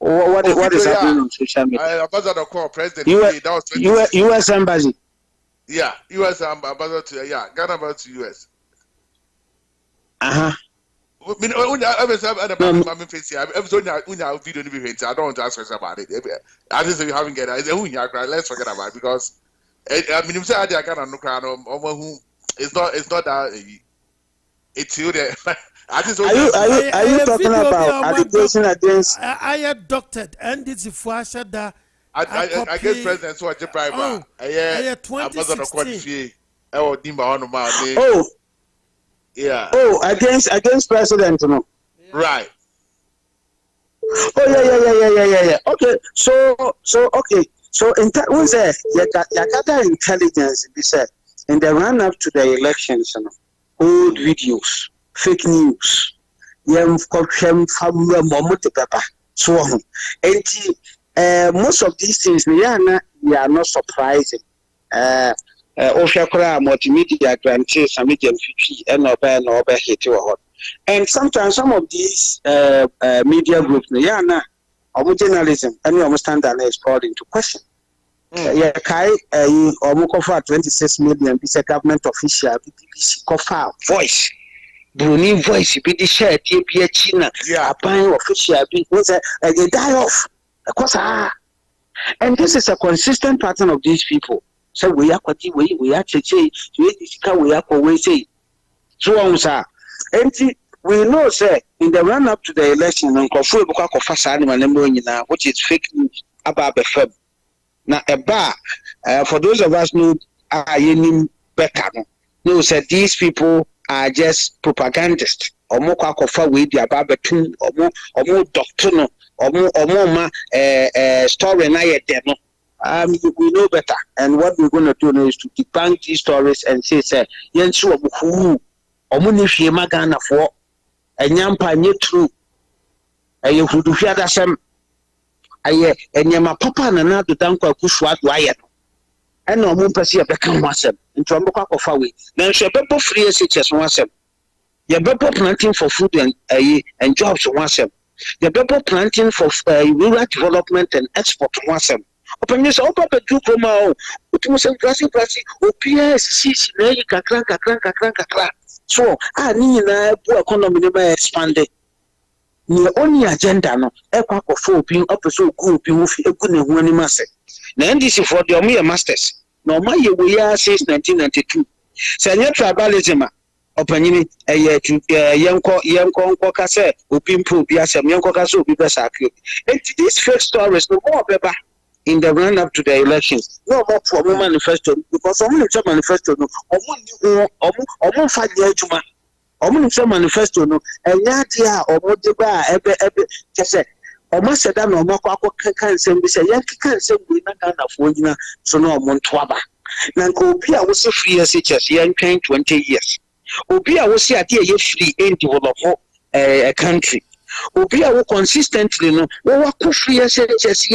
What is happening on social media? Ambassador call President. That was U.S. Embassy. Yeah, U.S. ambassador to Ghana ambassador to U.S. I don't want to ask questions about it. I just say you haven't get it. Let's forget about it because I mean, if I can't it's not that it's you there. Are you talking about agitation against? I adopted and this is for that. I guess president so a private. I 2016. Oh. Yeah. Oh, against president, no. Right. Oh yeah. Okay. So okay. So what's that? Yakata intelligence. They said in the run up to the elections, old videos, fake news. Most of these things we are not surprising. Multimedia grantees, some medium and hit and sometimes some of these media groups, journalism, and we standard is called into question. Kai 26 million is a government official, BBC cover voice. Bruni voice, be the share, China, a buying official, because they die off. And this is a consistent pattern of these people. So we are actually we are always say so sir. And we know sir in the run up to the election which is fake news about the firm. Now a bar for those of us who are any better no said these people are just propagandists or more with the about or more doctrinal or more story na we know better, and what we're going to do now is to debunk these stories and say, "Sir, yensu obuhu, omuni fiema Ghana for, enyampa nye true, yehudu fiada sem, enyama papa na na do danko akuswa do aye no, ena omu pese ye beka ho asem, nti ombekwa akofa we, na nso bebo free SHS ho asem, ye bebo planting for food and jobs ho asem, ye bebo planting for rural development and export ho asem. Open this up a two coma, grassy, OPS, kakran. So, I need a poor economy expanded. The only agenda, no, a pack of 4 being up so good, a good one master. Then this is for the mere masters. No, my year we are since 1992. Senior tribalism. Opening a year to young Caucase, Upimpo, Biasam, young Caucaso, Bibasaki. And these fake stories, no more, Beba. In the run up to the elections, no more for a manifesto because only some manifesto no, almost 5 years to my some manifesto no, and Yatia or Modiba, just say, almost said that no more can't send me say, Yankee can't send me not enough, so no Montwaba. Nankopia was a free SHS, Yankin 20 years. Obia was a dear free in develop a country. Obia will consistently no what free SHS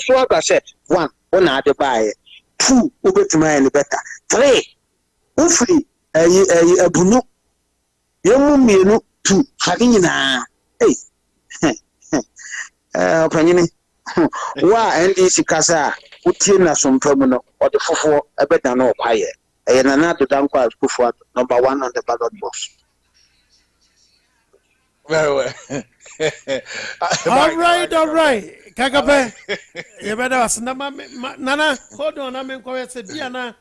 what I said 1 other buy 2 over to my better 3 free a bunu you 2 having na panini wa NDC kasa utie na sompramu or the fofo a better no quiet and another danko number 1 on the ballot box. Very well. all right. Kakape. You better ask Nana. Hold on, I'm going to say Diana.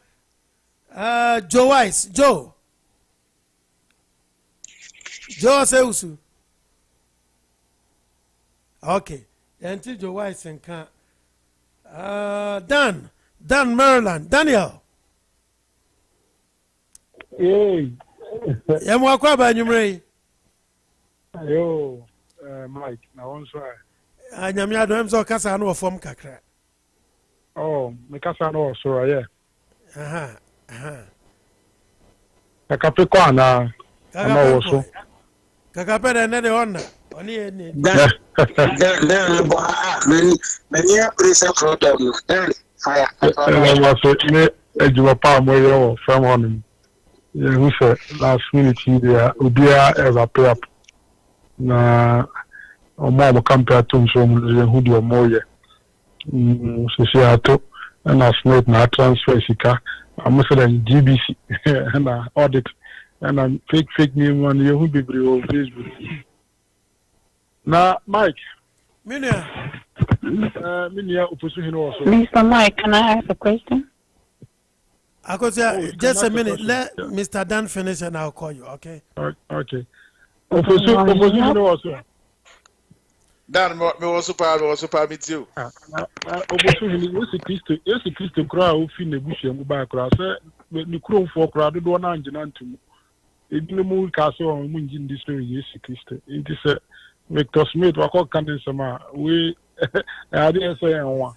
Joe Wise. Joe Seusu. Okay. Until Joe Wise and can. Dan Maryland. Daniel. Hey. Yamwakwa Banyumre. Yo, Mike, na one side. Anyamia do emzo kasa no form kakra. Oh, me kasa no so yeah. Aha. Kakape kwa na so. Kakape na ne onna. Oni eni. Many pressure problem. Fire. I so me ejuma pa mo yo from on. Yeah, who said last minute there Ubia ever pay up. Na more compare to some who do more. So she had to, and I smart na transfer sika. I'm saying GBC and audit and I'm fake name on you who be on Facebook. Now, Mike. Minia, Mr. Mike, can I ask a question? I could say just a minute. Let Mr. Dan finish and I'll call you. Okay. Okay. Opposition also. Dan, me was super meet you. Opposition, yes, Christo crowd who fin the bush and go back. I said, the crew for crowd do one engine to me. It didn't move castle on Munjin this way. Yes, Christo. It is Victor Smith, I call Candice. We I didn't say one.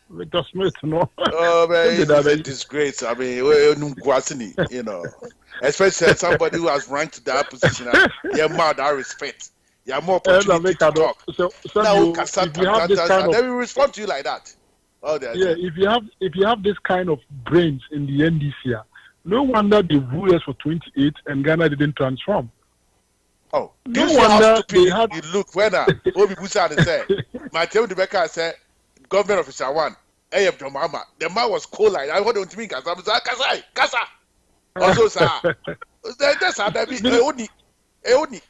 Victor Smith, no. Oh, man, it's a disgrace. I mean, you know, especially somebody who has ranked to that position. You're mad, I respect. You have more opportunity to talk. So now, if you have this kind of, they will respond to you like that. Oh, yeah, if you have this kind of brains in the NDC, no wonder the rulers for 28 and Ghana didn't transform. Oh, no wonder they had. You look when Obi Busa said, my tell the Becca said, government official one, Ayab Mama, the man was cold like I want to mean Kasa. Also, sir, that's how that be only.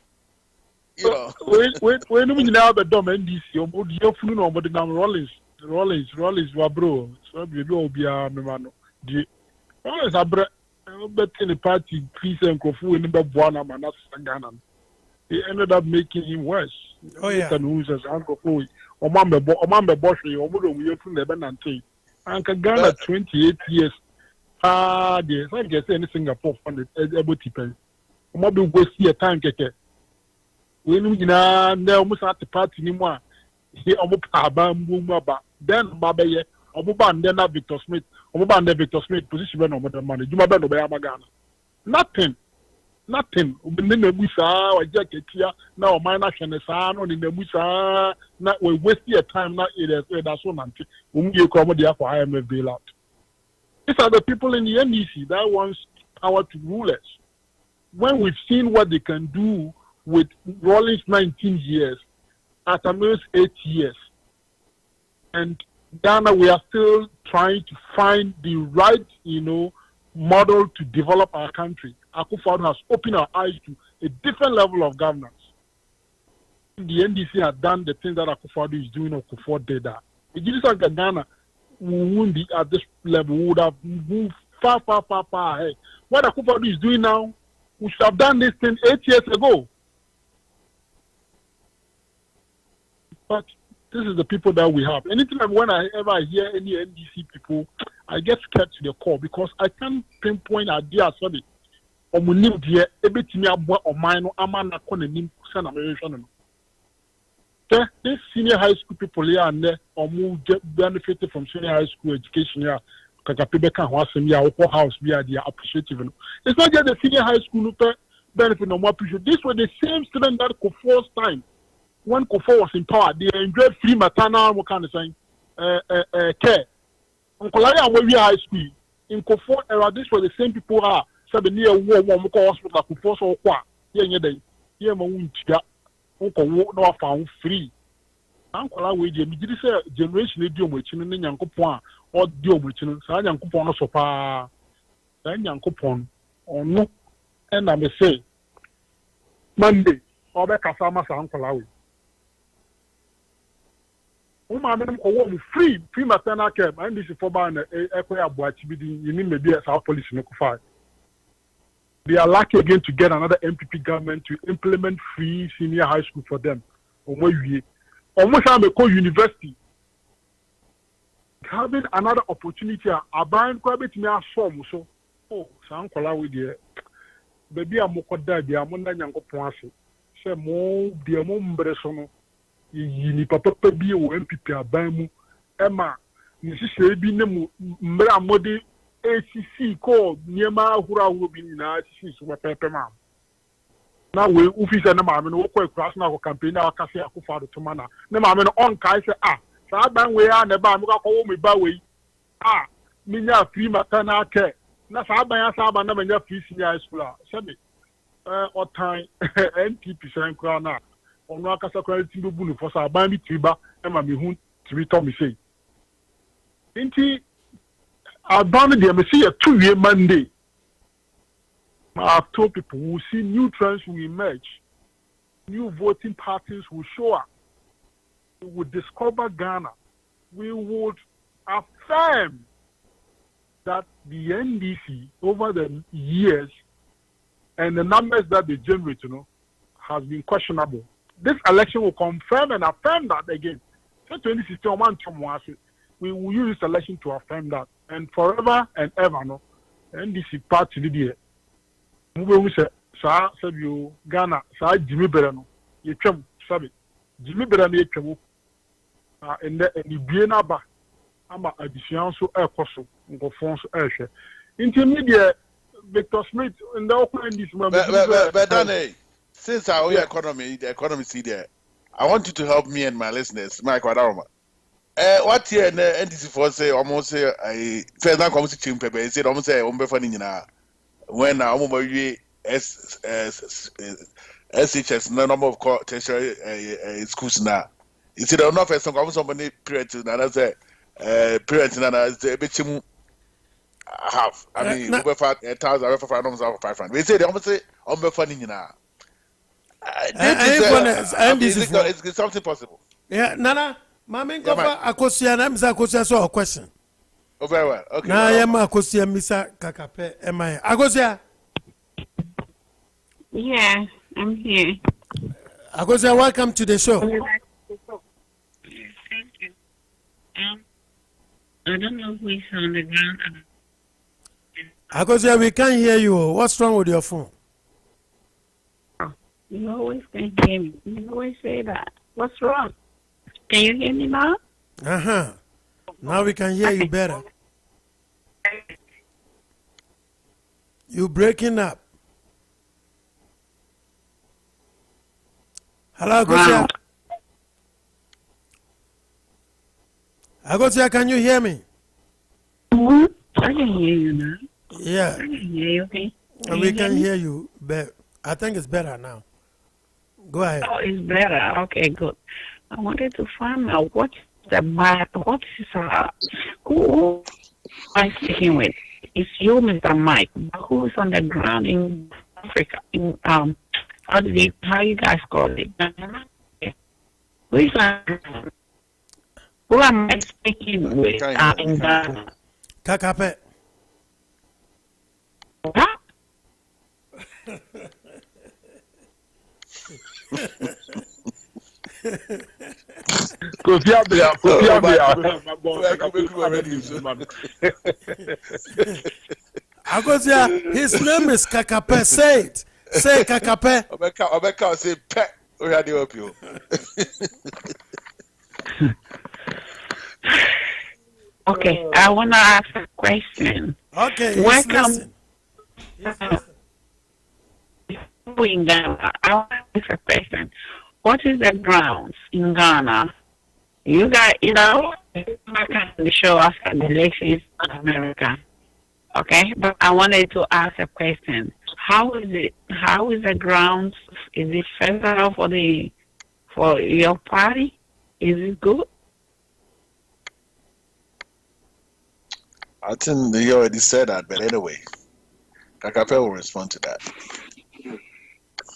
You know, when we now the dumb NDC, you're fooling on the name Rollins, were bro. So we will be a man. The Rollins are better in the party, please and Kofu and number one, and that's Ghana. He ended up making him worse. Oh, yeah. And Uncle Foy, or Mamba Boshi, or Mudo, from the Benante. Uncle Ghana, 28 years. Yes, I guess anything Singapore funded able to pay. Mobile go see a time keke. When we now almost at the party anymore. He almost Abba, then Babaye, Obuban, then Victor Smith, Obuban, then Victor Smith position on the money. You might be Ghana. Nothing. Then the Musa or jacket here now, my national son on in the Musa. Not we waste your time. Not it is that's so nanti. You come there for IMF bailout. These are the people in the NDC that wants power to rule us. When we've seen what they can do with Rawlings 19 years, Atamir's 8 years, and Ghana, we are still trying to find the right, model to develop our country. Akufo-Addo has opened our eyes to a different level of governance. The NDC has done the things that Akufo-Addo is doing or Akufo did that. If you look at Ghana, we wouldn't be at this level. We would have moved far ahead. What Akufo-Addo is doing now, we should have done this thing 8 years ago. But this is the people that we have. Anytime whenever I hear any NDC people, I get scared to the core because I can't pinpoint idea. Sorry, omunim die ebetimi abo omano amana konanim send American. This senior high school people here and there, benefited from senior high school education here. Kakapebeka Hwasem here, Oko House, they are appreciative. It's not just the senior high school benefit no more appreciative. These were the same students that Kofo's time. When Kofo was in power, they enjoyed free maternal care. Unkolaya Amobi High School in Kofo era, these were the same people are. Sabe near war hospital Kofo so kwa. Here Mawuntia. Unko no found free. Unkola we je mi say generation edi omwechinu ne Nyankopon a odi omwechinu. Sa Nyankopon no so pa. Sa Nyankopon ono and I may say Monday obe kasama sa unkola we. Free maternal care, and this is for ban police. They are lucky again to get another MPP government to implement free senior high school for them. Almost I'm a university. Having another opportunity, I bind quite a bit more form. So, sound color with you. Baby, I'm more dead. I'm on the young point. Say more, dear Mombresono. Yini papa bi o MPP aban mu ema ni sise bi ne mu mra mode ACC ko niema ahura wo bi na ACC so pepe ma na we officer na ma me no ko class na ko campaign na ka se Akufo-Addo to mana na ma me no on kai se sa ban we a na ba me ka ko wo me ba we me nya free maternal care na sa ban na me nya free senior high school se be o time NPP san kra na ono akasa kwa timbe bu no for sa ban bi tiba e ma me hu tibi to me say nti aban de me see a 2-year Monday. I've told people we'll see new trends will emerge, new voting parties will show up. We will discover Ghana. We would affirm that the NDC over the years and the numbers that they generate, has been questionable. This election will confirm and affirm that again. So 2016, we will use this election to affirm that. And forever and ever, NDC party the we say, Sir, you Ghana, Sir Jimmy Berano, you come, Sabi, Jimmy Berano, you and the Bienaba, Ama addition so air coso, go France air. Intermediate Victor Smith, and the open this moment. But Danny, since our economy, the economy see there, I want you to help me and my listeners, Mike Wadaroma. What year NDC for say almost say I first now comes to Chimpe, said almost say Umbefanina. When I SHS no number of tertiary schools now. You see, there not first somebody parents and I say parents and I say bit half. I mean, over 5,000, over 500. We say they almost say funding now. It's something possible. Yeah, Nana, Mamma, Akosia, Akosia saw a question. Oh, very well. Okay. Now I am Akosia Misa Kakape. Am I Akosia? Yeah, I'm here. Akosia, welcome to the show. Thank you. I don't know who is on the ground. Akosia, we can't hear you. What's wrong with your phone? You always can hear me. You always say that. What's wrong? Can you hear me now? Now we can hear you better. You breaking up. Hello, Agosia. Agosia, can you hear me? I can hear you now. Yeah. I can hear you, okay? We can hear you, but I think it's better now. Go ahead. Oh, it's better. Okay, good. I wanted to find out what is who am I speaking with? It's you, Mr. Mike. Who is on the ground in Africa? In how you guys call it? Who is who am I speaking with in Ghana? Kakape. What? Agosia, his name is Kakape. Say it. Say Kakape. Obeka say pet. We are the help you. Okay, I want to ask a question. Okay, welcome. In Ghana, I want to ask a question. What is the grounds in Ghana? You guys, the show after the elections in America. Okay, but I wanted to ask a question. How is it? How is the grounds? Is it federal for your party? Is it good? I think you already said that, but anyway, Kakape will respond to that.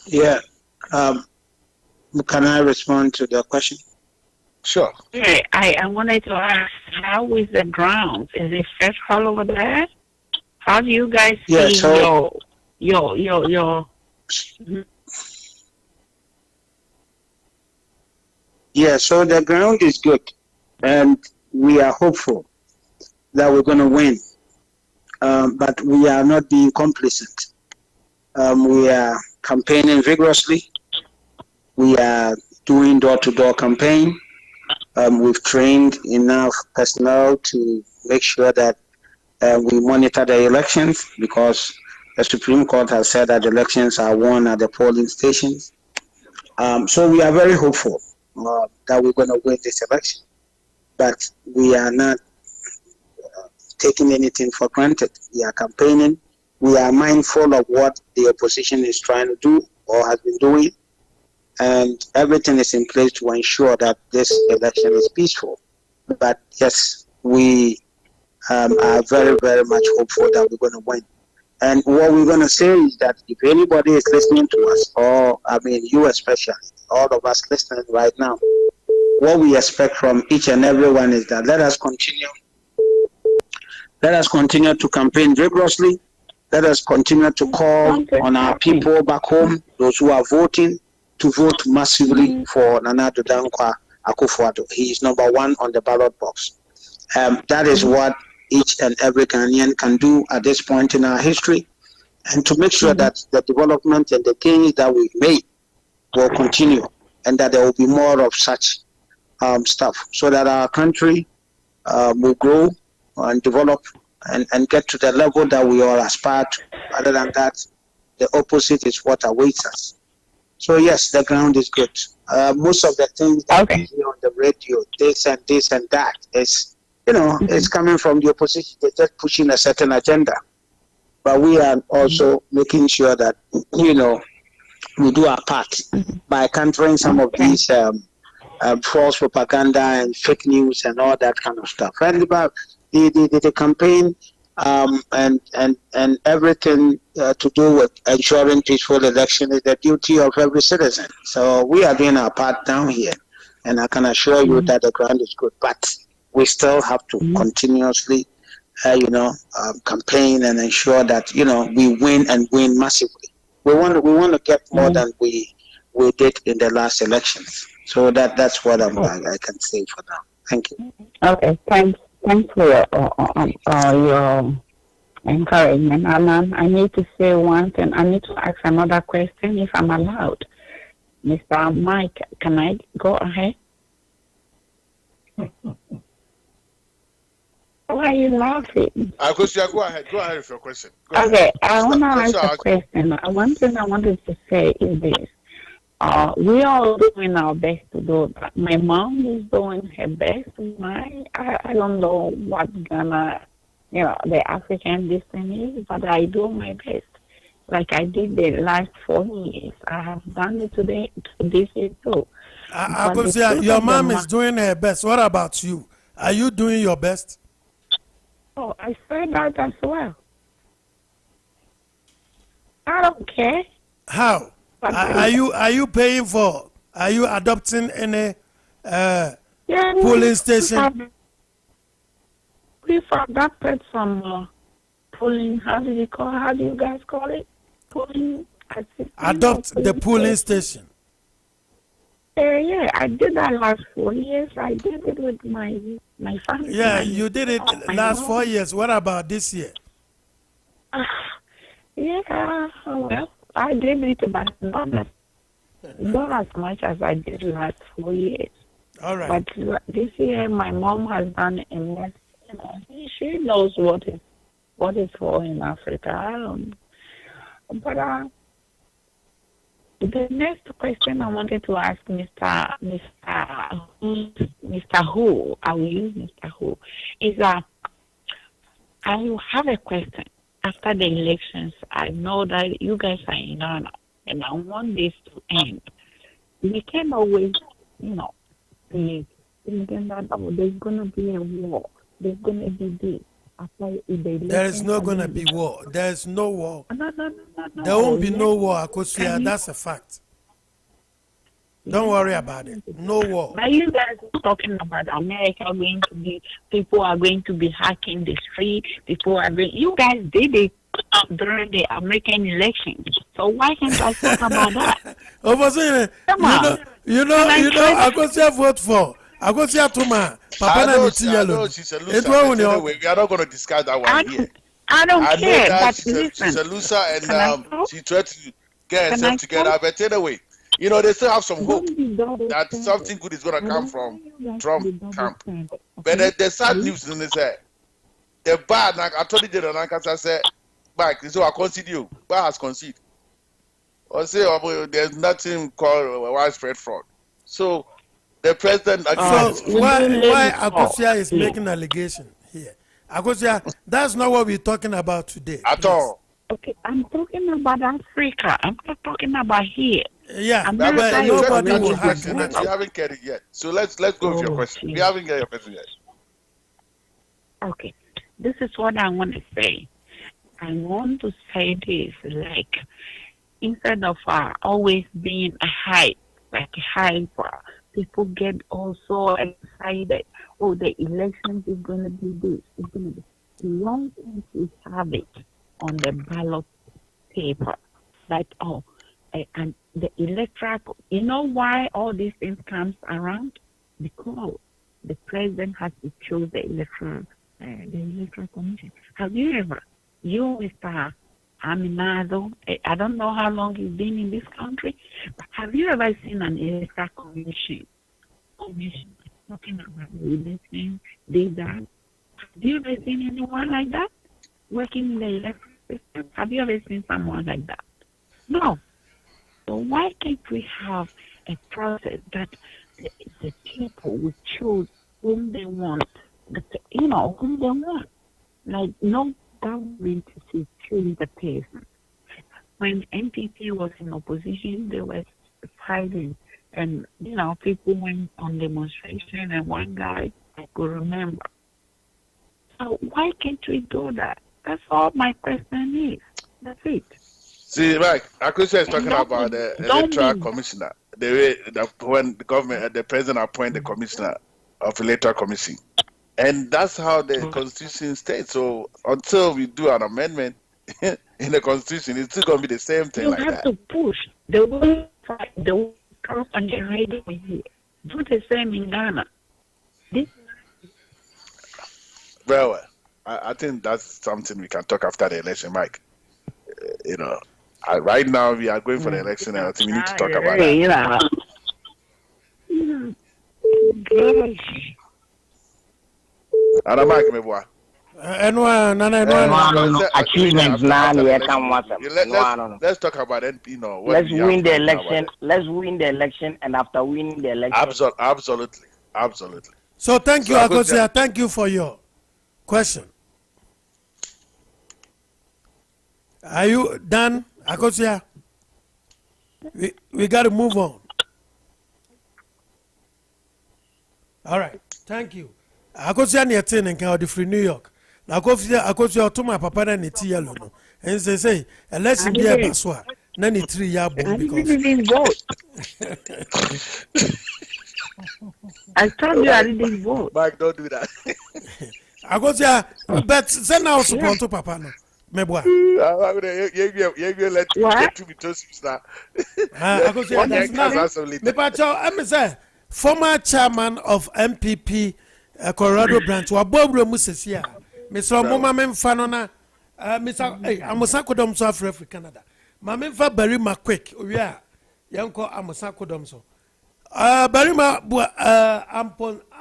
Yeah. Can I respond to the question? Sure. Okay, I wanted to ask, how is the grounds? Is it federal over there? How do you guys see your Yeah, so the ground is good, and we are hopeful that we're going to win, but we are not being complacent. We are campaigning vigorously. We are doing door-to-door campaign. We've trained enough personnel to make sure that we monitor the elections, because the Supreme Court has said that elections are won at the polling stations. So we are very hopeful that we're going to win this election, but we are not taking anything for granted. We are campaigning. We are mindful of what the opposition is trying to do or has been doing. and everything is in place to ensure that this election is peaceful. But yes, we are very, very much hopeful that we're going to win. And what we're going to say is that if anybody is listening to us, or I mean you especially, all of us listening right now, what we expect from each and everyone is that let us continue to campaign vigorously. Let us continue to call on our people back home, those who are voting, to vote massively for Nana Addo Dankwa Akufo-Addo. He is number one on the ballot box. That is what each and every Ghanaian can do at this point in our history, and to make sure that the development and the gains that we've made will continue, and that there will be more of such stuff, so that our country will grow and develop and get to the level that we all aspire to. Other than that, the opposite is what awaits us. So yes, the ground is good. Most of the things that we hear on the radio, this and that, is, it's coming from the opposition. They're just pushing a certain agenda. But we are also making sure that, we do our part by countering some of these false propaganda and fake news and all that kind of stuff. And about the campaign and everything to do with ensuring peaceful election is the duty of every citizen. So we are doing our part down here, and I can assure you that the ground is good. But we still have to continuously, campaign and ensure that we win and win massively. We want to get more than we did in the last elections. So that's what I can say for now. Thank you. Okay, thanks for your encouragement. I need to say one thing. I need to ask another question if I'm allowed. Mr. Mike, can I go ahead? Why are you laughing? Go ahead with your question. Okay, I want to ask a question. One thing I wanted to say is this. We are all doing our best to do that. My mom is doing her best. I don't know what Ghana, the African destiny is, but I do my best. Like I did the last 4 years. I have done it today, this year too. Your mom is doing her best. What about you? Are you doing your best? Oh, I said that as well. I don't care. How? Are you paying for? Are you adopting any polling station? We've adopted some polling. How do you guys call it? Polling assistant. Adopt the polling station. Yeah, I did that last 4 years. I did it with my family. Yeah, you did it last 4 years. What about this year? Well, I did it, but not as much as I did last 4 years. All right. But this year, my mom has done a mess. She knows what is for in Africa. But the next question I wanted to ask Mr. Who, I will use Mr. Who, is I have a question. After the elections, I know that you guys are in Ghana, and I want this to end. We can always, be thinking that there's going to be a war. There's going to be this. There is not going to be war. There is no war. No. There won't be no war, Akosia. That's a fact. Don't worry about it. No war. But you guys are talking about America people are going to be hacking the street. You guys did it during the American elections. So why can't I talk about that? Come on. You know, Akosia vote for. Akosia Tuma. Papa na miti yellow. We are not going to discuss that one here. I don't care. But she's a loser, and she tried to get herself together. But anyway, they still have some hope that something good is going to come from Trump camp. But the sad news is that the bad, I told you that I said, back, so I concede you. Bad has conceded. Or say, there's nothing called widespread fraud. So the president. So why Akosia is making allegation here? Akosia, that's not what we're talking about today. At all. Okay, I'm talking about Africa. I'm not talking about here. Yeah, America but is nobody already will have question that. that you haven't get it yet. So let's go with your question. We haven't get your question yet. Okay, this is what I want to say. I want to say this, like, instead of always being a hype, like a hype, people get also excited. Oh, the elections is going to be this. It's going to be. Long as we have it on the ballot paper, like, and the electoral, you know why all these things comes around? Because the president has to choose the electoral commission. Have you ever, Mr. Aminado, I don't know how long you've been in this country, but have you ever seen an electoral commission talking about the election, that? Have you ever seen anyone like that working in the electoral system? Have you ever seen someone like that? No. So why can't we have a process that the people will choose whom they want? Whom they want. Like, no government to choose the person. When NPP was in opposition, they were fighting. And, people went on demonstration, and one guy, I could remember. So why can't we do that? That's all my question is. That's it. See, Mike, Akusha is talking about the electoral commissioner. The way that when the government, the president appoint the commissioner of electoral commission, and that's how the constitution states. So until we do an amendment in the constitution, it's still going to be the same thing like that. You have to push. The way come on the radio here. Do the same in Ghana. Well, I think that's something we can talk after the election, Mike. Right now we are going for the election, and I think we need to talk about that. And Mike, me boy. Achievements now. Let's talk about it. Let's win the election. Let's win the election, and after winning the election, absolutely. So thank you, Akosia. Thank you for your question. Are you done, Akosia? We got to move on. All right. Thank you. Akosia ni atin and can free New York. Akosia to my papa and it's yellow. And say election be a baswa. Nani 3 year born because I didn't vote. I told you I didn't vote. Mike, don't do that. Akosia, but send now support to papa no. Meboa. You let you be toast now. Akosia, me say former chairman of MPP Colorado branch wa Bobro Musesia. Mr. Moma memfa na Mr. Amosa kodom so Africa Canada. Ma memfa Barima quick. Oya yanko Amosa kodom so. Barima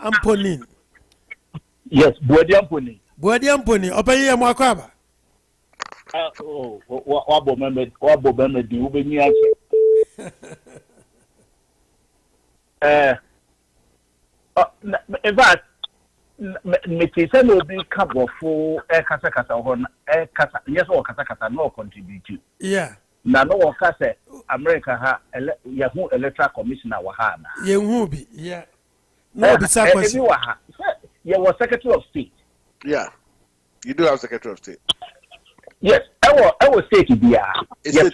Amponin. Yes, Buadi Amponi. Open ye mo akwaba. Wabo meme di ubeni ase. In fact, me say no be kabofo kasa ho kasa yes or kasa no contribute. Yeah. Na no kasa America ha yahu electoral commissioner wa ha na. Yehu bi. Yeah. No be sa question. You was Secretary of State. Yeah. You do have Secretary of State. Yes, I was state bia. Yes,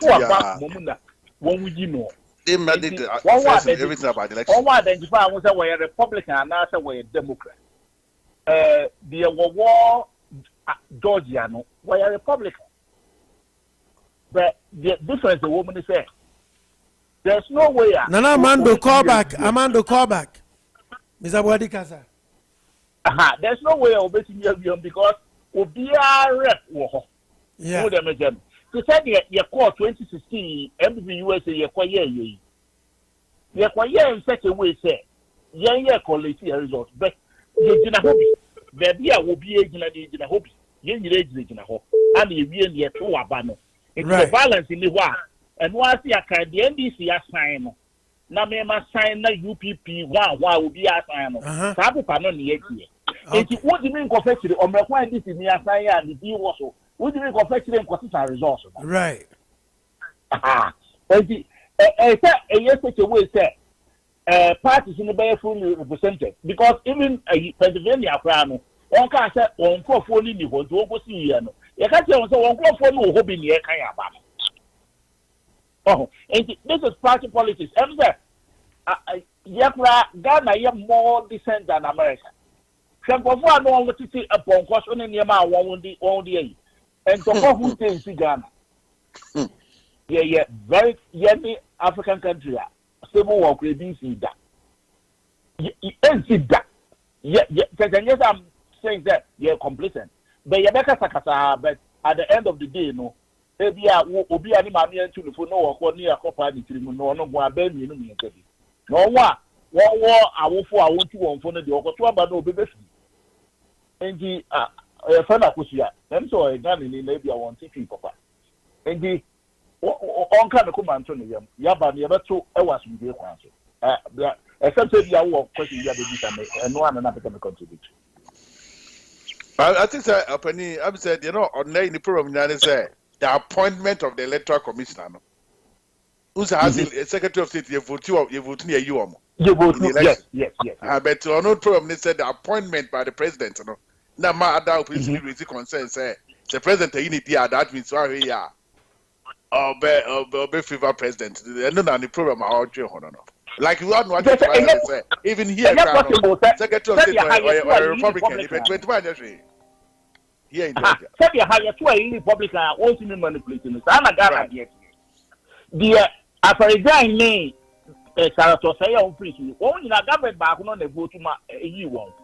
one we know. They mandate everything about the election. One identify was a way Republican and another way Democrat. The war Georgia no, why a Republican. But the difference the woman is saying, there's no way. Nana Amando call back. Mr. Wadikasa. There's no way of betting you because Obia rep war. Yeah. To say your call 2016 MPP USA your quiet in such a way say quality results but you did a hobby. Baby will be a hobby. You need a hope. And you really a 2 abano. It's a balance in the war. And once the NDC assign na me ma sign na UPP wa will be assign. Sabu panon yet. It won't mean confess to the Omrakwan this is near Saya and the D was we didn't go fetch them because it's a resource. Right. And the yes, such a way, say, parties in the bay fully represented because even Pennsylvania crown, one can say, one crop for Lily was to oversee. You can't say one crop for no hope in the air. Oh, and this is party politics. I'm there. Yakra, Ghana, you more decent than America. Some of us know what to see upon question in Yama one day. And to who things in Ghana. Yeah, very yummy African country. Civil war could be seen that. Yeah, yes, I'm saying that you're complacent. But you're better, but at the end of the day, no. Maybe I will be any man to the phone or near a company to no more baby. No one, I will for I want to on phone the orchestra, but no baby. And the friend of Kusia, I'm sorry, done in maybe I want to keep papa. And the on kind of command to them, Yaba never two hours with your answer. Except if you are question and no one another can contribute. I think Penny, I've said, on the program, the appointment of the electoral commissioner. Who's has a secretary of state? You vote near you. You vote yes. But on no problem, they said the appointment by the president. Now, my other principal concern say the president in India. That means sorry, yeah. Be favor president. No, the problem about you, like you want to say. Even here, secretary of state or Republican, but 21 years. Here in Georgia. Said you hire two Republican won't be manipulating this. I'm a guy yet. The Afghan name Sarato say on prison. Only in a government back on the vote to my you won't.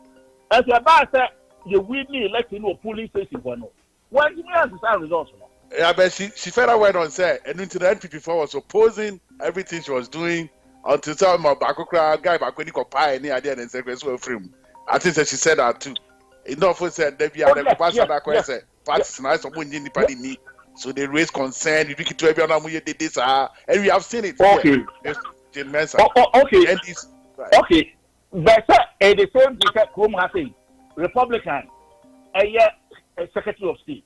As your boss said, you will be elected to a police station for no. Why do you have the results? Yeah, but she further went on say, and into the NPP was opposing everything she was doing until some Bakokra guy back when he could buy any idea and secretary so frame. I think that she said that too. Enough said they be a question. Parties nice or winning the party. So they raise concern. You to everyone who did this, and we have seen it. Okay. Okay. And it's right. Okay. But at the same time, whom I say, Republican, a Secretary of State,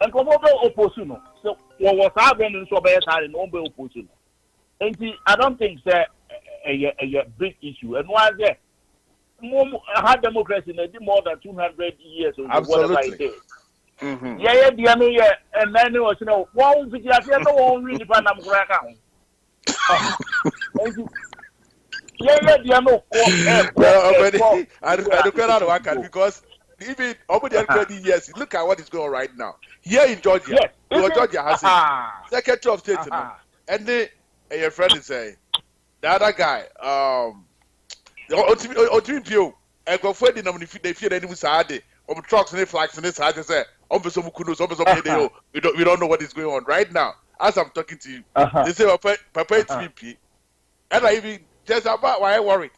and come over opposition. So what was happening so bad and no opposition. And I don't think that a big issue. And why there? Had democracy in more than 200 years or absolutely. Yeah, and then it was one which I no one really find them crack out. I don't care because even over the 20 years, look at what is going on right now. Here in Georgia, Georgia has a Secretary of State, and your friend is saying the other guy, Otimpio, and go for the nomination. They fear any Saturday. Trucks and flags and this I just say, we don't know what is going on right now. As I'm talking to you, they say Papa TVP, and I even just about why I worried.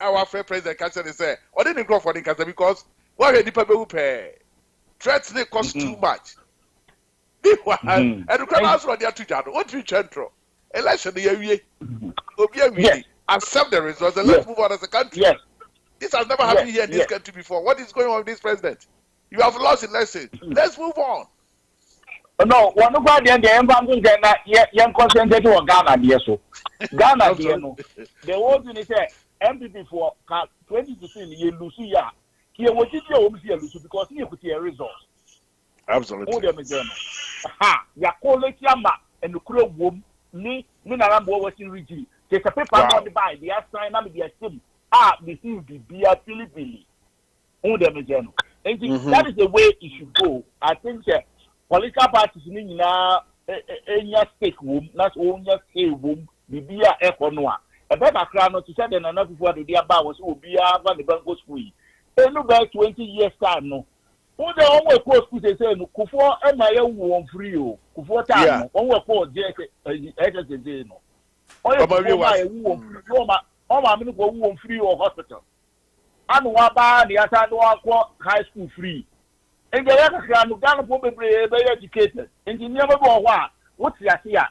Our friend President Cancer say, or didn't go for the cancer because why the people who pay threats they cost too much. And the crowd also there to Jado. What we central election the year accept the results and let's move on as a country. Yes. This has never happened here in this country before. What is going on with this president? You have lost the lesson. Let's move on. No, one of the environment young concentrate on Ghana, dear so. Ghana, dear no. The whole thing is MPP for 2016, you lose here. Here, what did you lose because you could see a result. Absolutely. Ya collect yama and the crew womb, me, Minambo was in region. There's a paper on the buy, the sign, and the esteem. This is the beer Philippines. And that is the way it should go. I think political parties in any stake womb, not only stake womb, the beer economy. A better crown to send another before the dear bar was will be over the bank free. They look back 20 years time, no. Who the only course could say, Kufor and my own womb free, Kufor time, only for Jesse, no. Oh, I'm going to go free or hospital. I'm Waba, the Asano high school free. And the other can Ghana probably very educated. And you never go what? What's the idea?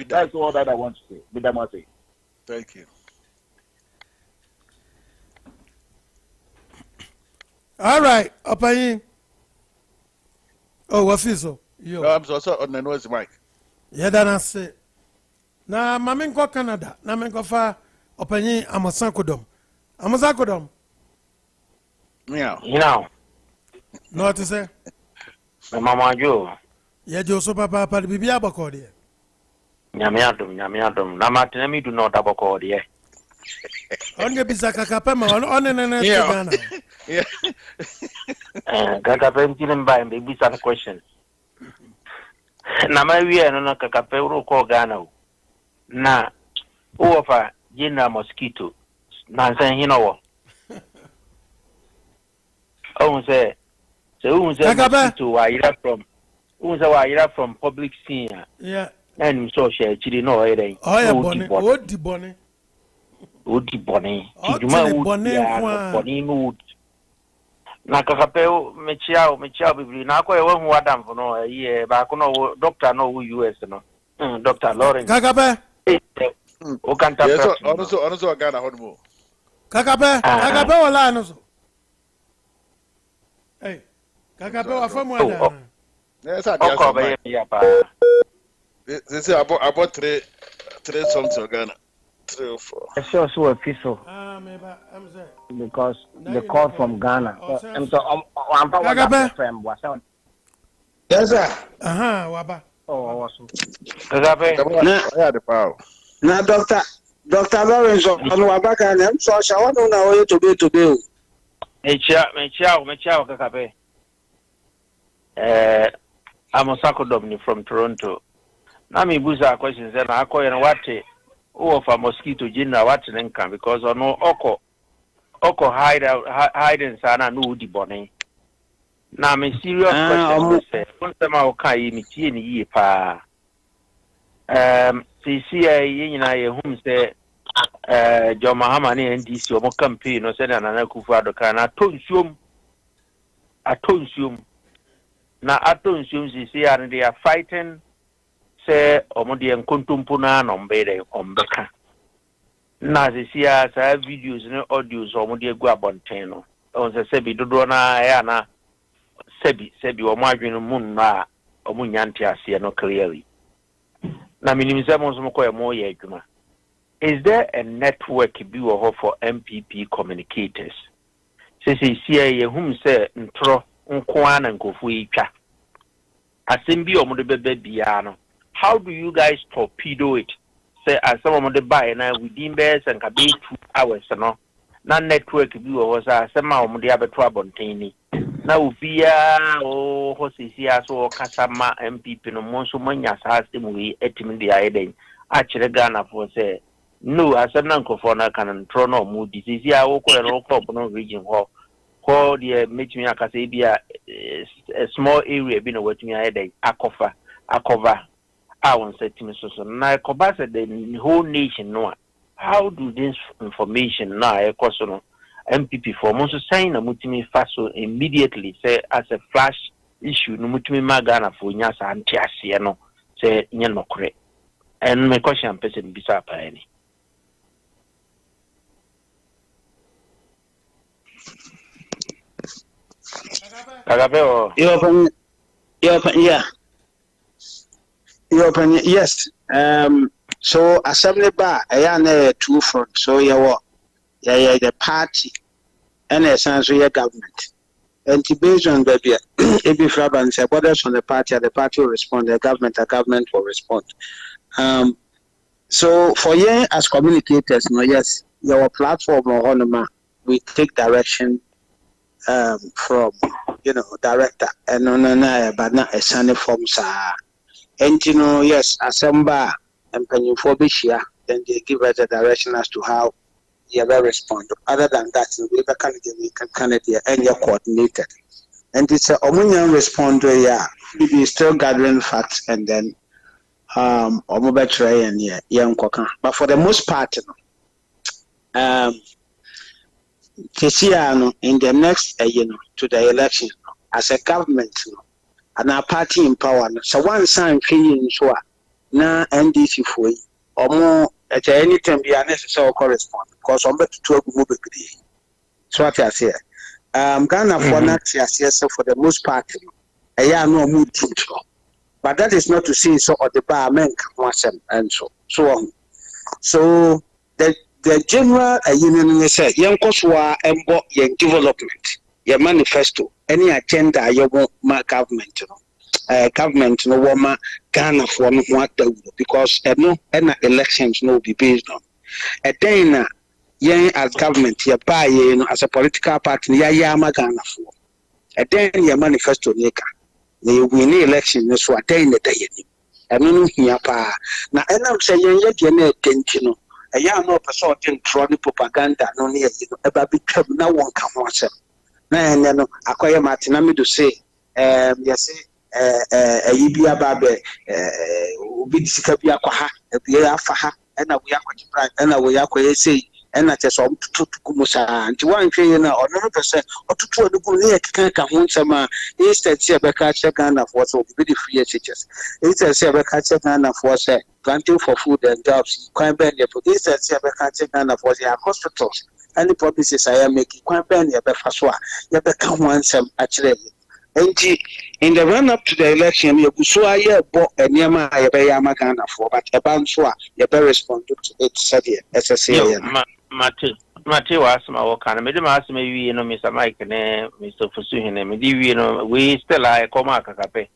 That's all that I want to say. Thank you. All right, Opayin. Oh, what is so? No, I'm so on the noise mic. Yeah, then I say. Na mamen ko Canada, na men ko fa opanyi Amasakodom. Amasakodom. Meow. You know, No to say. Mama Joe, Yeah, jo so papa bibi abako de. Nyamiadum. Na matinemi do not abako de. Onge bisaka kapema on ne Yeah. Ghana. Yeah. Kakape mtini mba mbi sana question. Na mawiye no kakape uro ko Ghana. Na uofa jina mosquito. Na nsa hino wo. Unse mosquito wa ira from public scene. Yeah. And so share chiri no ere. Oh yeah, odi bone. Kijuma bone no. Na kakapeo mechiao bibli na kwa ewe hu adam no ye ba ko no doctor no US no Dr. Lawrence Kakape o kanta Yes, also Ghana honmo. Kakape wala no so. Hey, Kakape wa famu ada. Yes, I oko ba ya pa they say about three songs in Ghana. 3 or 4. I saw so a peaceful Maybe I'm saying because the call from Ghana. I'm so I'm Kakape from was on. Yes, sir. Waba. Oh, awesome. kakape Yeah, the power. Now, Dr. Lawrence, on Wabaka, and I'm so I want to know where to be. mechiao kakape Amasakodom from Toronto. Na me buza questions na akoye na wate uofa mosquito jina wate nenka because ono oko hide sana no udi bone. Na me serious question say onsema okai mi tie ni yie pa. CCA nyina ye hum say John Mahama ni NDC omo campaign no say na Nana Akufo-Addo kan atonsuom na atonsuom CCA and they are fighting say omo de nkontompo na nombere ombeka na CCA sa videos ne audios omo de gu abonten no on se bi dodo na ya na sebi omo adwenu mun na omo nyante ase no clearly na minimizem omo ko mo ye adwuma. Is there a network bi wo for MPP communicators? CCA whom say ntro nkoa na nkofo itwa asembi omo de bebe bia no. How do you guys torpedo it? Say as some of the buy na within bears and can be 2 hours no. Na network bi wo say asema omo de abeto abonteni. Na ubia o CCA so kasama MPP no monso manya sa asem we etimi de ayeden a kire Ghana for say no asem na nkofo na kan ntro no mu di CCA wo ko no crop no region ho ko de metimi akasa bia a small area bi no watimi ayeden akova I want to say so na kobasa the whole nation no. How do this information now ekoso MPP for monso sign na mutimi faso immediately say as a flash issue no mutimi magana for nya sa antiase no say nya nokre and my question person bisa pa any Kagabe Yeah. Your opinion, yes. So assembly bar, I 2 front. So the party and essentially government. And based on the if you and say borders on the party will respond, the government will respond. So for you as communicators, yes, your platform or honor, we take direction from director and but not a sunny forms and yes, assemble and penny for Bishia, then they give us a direction as to how you will respond. Other than that, we can Canada and you're coordinated. And it's a Omunian respond to we still gathering facts and then Omobetray and young Kokan. But for the most part, in the next to the election as a government and our party in power. So one sign feeling so na NDC for or more at any time be unnecessary correspond because I'm better to move it. So what I say, Ghana for not yes for the most part. ɛyɛ ano ɔmo di ntoro but that is not to say so or the bar men can and so the general union say young Koswa and young development your manifesto any agenda you want my government government no woman Ghana for no what because no any elections no be based on a day yen as government you buy as a political party ya Ghana for a day your manifesto nika they win the election so attain the day no here pa na enam say yen ye na attention a ya no person tin trolling propaganda no near eba bi twam na won ka ho asem na ene no akoye matina me do say yes ayibi ababe obi disika bi akwa ha bi afa ha na we akwa na we akwa say na cheso tutu musa nti wan hwe na ono pese otutu odugu ne ekeka ka ho nsema instead se be ka che Ghana for so be the free teachers instead se be ka che Ghana for say planting for food and jobs kwan ben ye instead se be ka che Ghana for say hospitals any promises I am making kwan ben ye be fa so a ye be ka ho nsem a kire enti in the run up to the election ye guso aye bo eniema ye be ya Ghana for but e ban so a ye be respond to it said ye SSA Mate was my work and made mass maybe you know Mr. Mike and Mr. Fosuhene, maybe you know we still like Koma Kakape.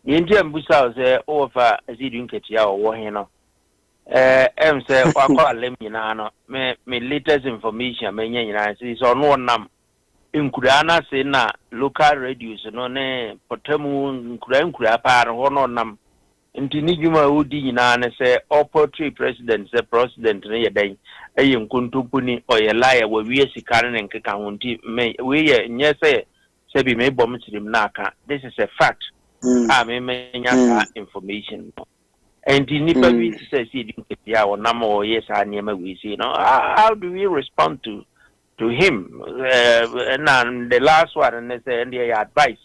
The Indian Busa was over as he didn't get ya or Wahino. Say, Waka Leminano, me latest information, may is on one num. In Kudana say na local radios, no ne Potemu, Kurapa, or no num. Intinijuma udi na say opportunity president the president ne day ayin kuntupuni oyelaya we wi sikare ne nkeka hunti me we nye say bi me bom tirim naka this is a fact me nya information and nipa wi say see di nkepia wo nam o yes anema we see no how do we respond to him and the last one and say and their advice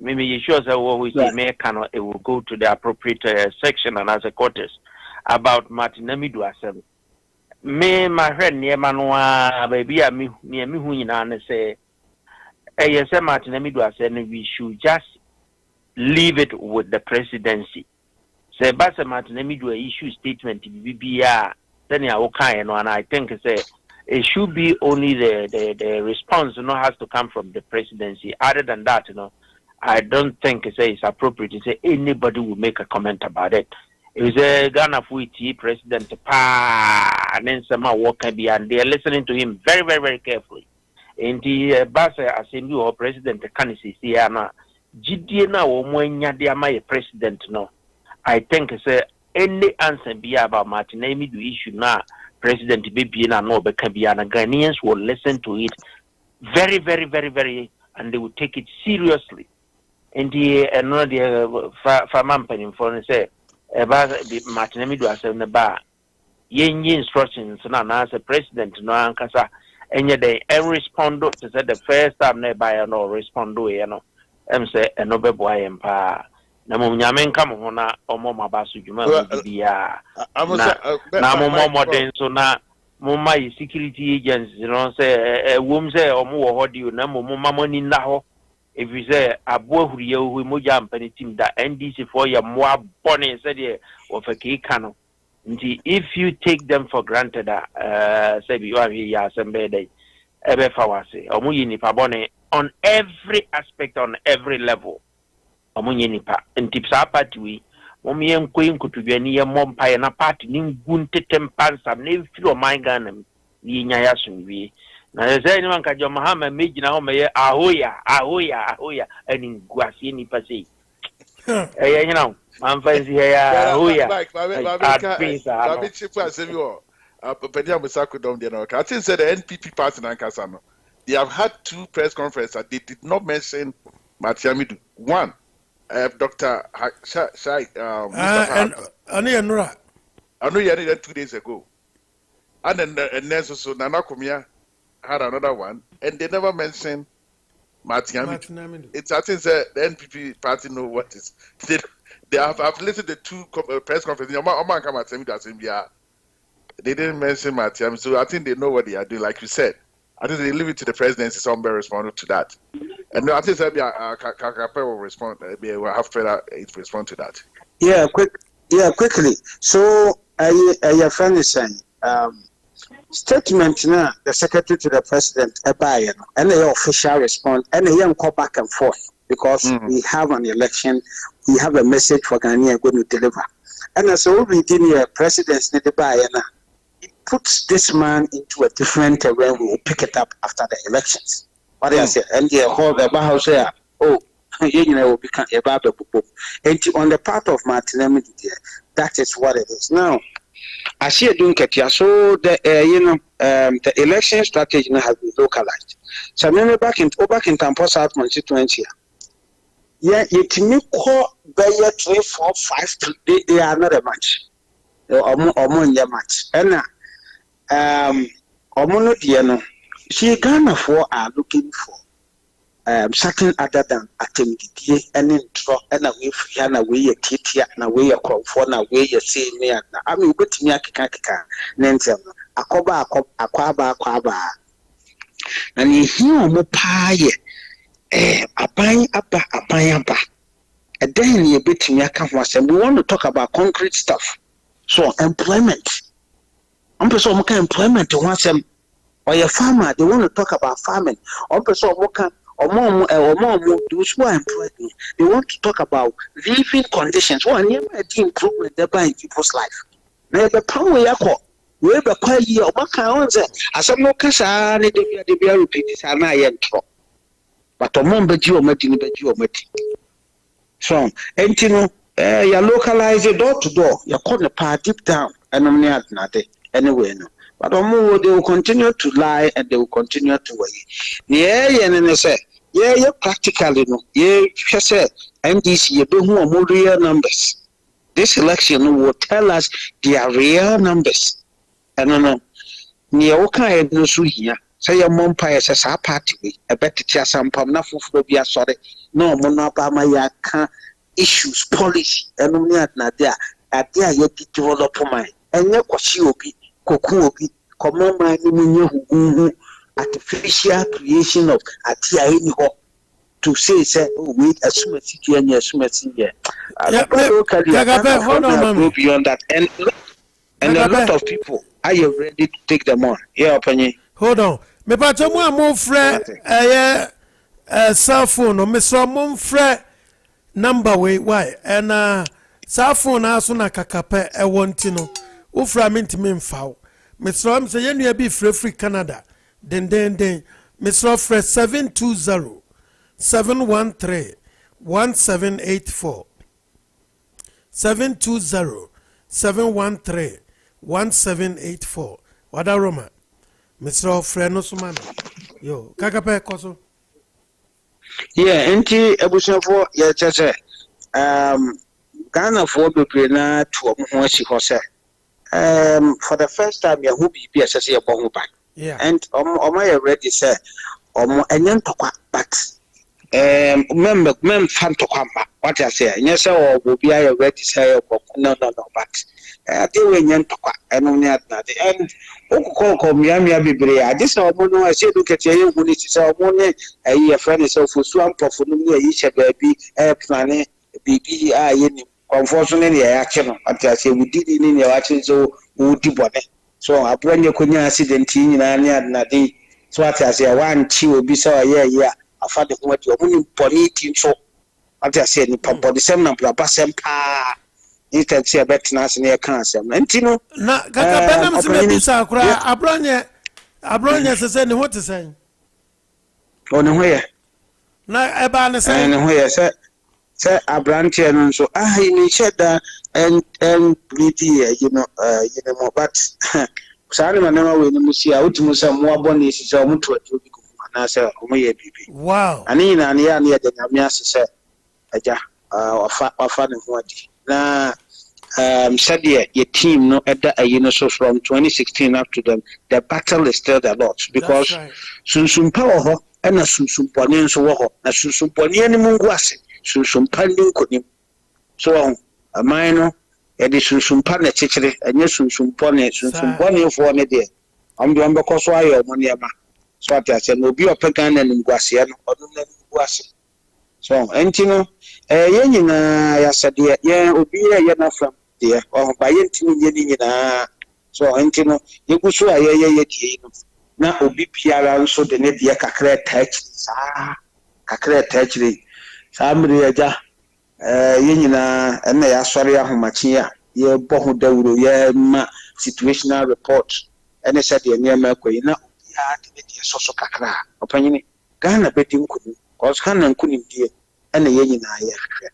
maybe you sure that what we say may cannot it will go to the appropriate section and as a quarters about Martin Namidu Asem. Me my friend near Manua baby me near me who you say yes Martin Namidu Asem we should just leave it with the presidency. Say Basa Martin Namidu issue statement BBR then ya okay and I think say it should be only the response has to come from the presidency. Other than that, I don't think it's appropriate to say anybody will make a comment about it. It was a Ghana Fuiti president, and then somehow what can be, and they are listening to him very, very, very carefully. And the Basa Assembly or President Kanisi Siana, Gideona or Mwenya, they are my president. No, I think any answer be about Martin Amy the issue now. President Bibiana no Bekabiana Ghanaians will listen to it very, very, very, very, and they will take it seriously. And the farmer for say about the Martin Amidu as in the bar. Yen instructions and as a president no ankasa and yet they respond to say the first time nearby no respond to say a noble boy empire. Namunyamen come on or Mama Basu Juma now more than so now Mumma security agents, say a woman say or more what do you know money now. If you say a boy who mujam team that NDC for your more bonnet said of a key canon. If you take them for granted, say you are here some day, ever fawase, or muyini pabone on every aspect, on every level. Omunye pa ntipsa patwi momi enkoyin kutubani ye mompa na party ni gunte tempansa na efiro mangana ni nya ya sunwie na ze ni manka jo mahama meji na ho meye ahoya ani guase ni pase eh you know man fancy ya ahoya like babe chifu asemi o pedi amusako dom de no I think said the NPP party na nkasa no they have had 2 press conferences that they did not mention Matiamidu. One Dr. Shai, and Nura. I know you had it 2 days ago. And then so Nana Kumia had another one, and they never mentioned Martin. It's I think the NPP party know what is. They have listened to 2 press conferences. They didn't mention Martin, so I think they know what they are doing. Like you said, I think they leave it to the presidency. Somebody responded to that. And no, I think Kakape will respond. We'll have further respond to that. Quickly. So, your friend is saying, statement now, the secretary to the president, and the official response, and the young call back and forth because we have an election, we have a message for Ghanaian going to deliver. And as we within the president's need to buy, it puts this man into a different terrain. We will pick it up after the elections. What I say, and the whole the house there, will become a barber. And on the part of Martin, that is what it is. Now, I see a doing so the election strategy has been localized. So I remember back in Tampa South constituency. Yeah, it may call Bayer 3, 4, 5. They are not a match. Or more in their match. And Omono Diano, she Ghana for are looking for something other than attempted and intro and away free and away a titia and away a crop for and away a say me. I mean, good to me a kaka, Nancy, a quaba. And you hear more pie. A pie. And then you bit me a canvas, and we want to talk about concrete stuff. So, employment. I'm person employment to want them or your farmer, they want to talk about farming. I'm person or more, those who are employed, they want to talk about living conditions. One never improvement thereby in people's life. Now, the power we have a quite year or what kind of as some no casa, they be repeated, and I am. But a mom bet you or meeting. So, and you localize it door to door, you call the part deep down, and I'm not nothing anyway. No. But they will continue to lie and they will continue to wait. Yeah, say, practically, no, just said, MDC, you don't want more real numbers. This election will tell us their real numbers. And no, near okay, no, so here. Say your mom pie says our party, a better chance and pamna for be a sorry. No, Monobama yaka issues, policy, and only at Nadia, at there yet develop my and your Kwashiobi, Kokuobi, common mind, artificial creation of Atia to say, wait, assume a city and assume a senior. Hold on, beyond that, and a lot of people are you ready to take them on? Yeah, opinion. Hold on. Me pa cho mo amon frɛ cell phone o me so mo frɛ number why and cell phone aso na kakapɛ e wonti no wo fra me ntimi mfaw me so am say yenu bi frɛ Canada den me so frɛ 720 713 1784 720 713 1784 wada Roma Mr. Freno Sumano. Yo, Kakape Koso. Yeah, enti ebusafo ya chese Ghana for be na to omo hose. For the first time ya hu bi asese ya bo ban. Yeah. And omo ya ready say omo enyen tokwa but mem fan tokwa ba. What I say, yes obi ya ready say no but they were young and only at nothing. And Oko Miami Biblia. This is no, I said, look at your who is our money. A friend is of swamp of each baby, air planet, BBI. Unfortunately, action. I say we did in your action so would do bonnet. So I bring your conya accident in Nadi. So I say, one chill be so yeah. I found what you're winning pony so. I said, Papa, the same number, Bassam pa. You can see a better national cancer. And you know, Gagabanam Smith, Abronia said, what to say? On the way. Now, Abana saying, where, sir, Abrantian, so I need cheddar and pretty, but Simon never will see out to some more bonies is almost to a answer. Wow. And in an year near the Namias said, Aja, or fun and what. Na said your team no so from 2016 up to them the battle is still a lot because sunsum power and a sunsum pony so na sunsum pony any munguase sunsum panding konim so a minor edition sunsum na chichere and yes sunsum pony for ne there am do because why your money ama so at say no be opegan and nguase no ase so entino yen nyina ya sade yen obi ye na fam de ba yen ntimi ye ni nyina so entino yeguso ayeye die no na obi biara nso de ne de kakra touch saa kakra touch re saa mre aja yen nyina na ya sori ahomachi a ye bohu dawuro ye ma situational report ene said ye nyama akoyi na obi a de ne soso kakra opanyini Ghana bedi nkunu cause Ghana nkunu die ene ye nyina ye hwɛ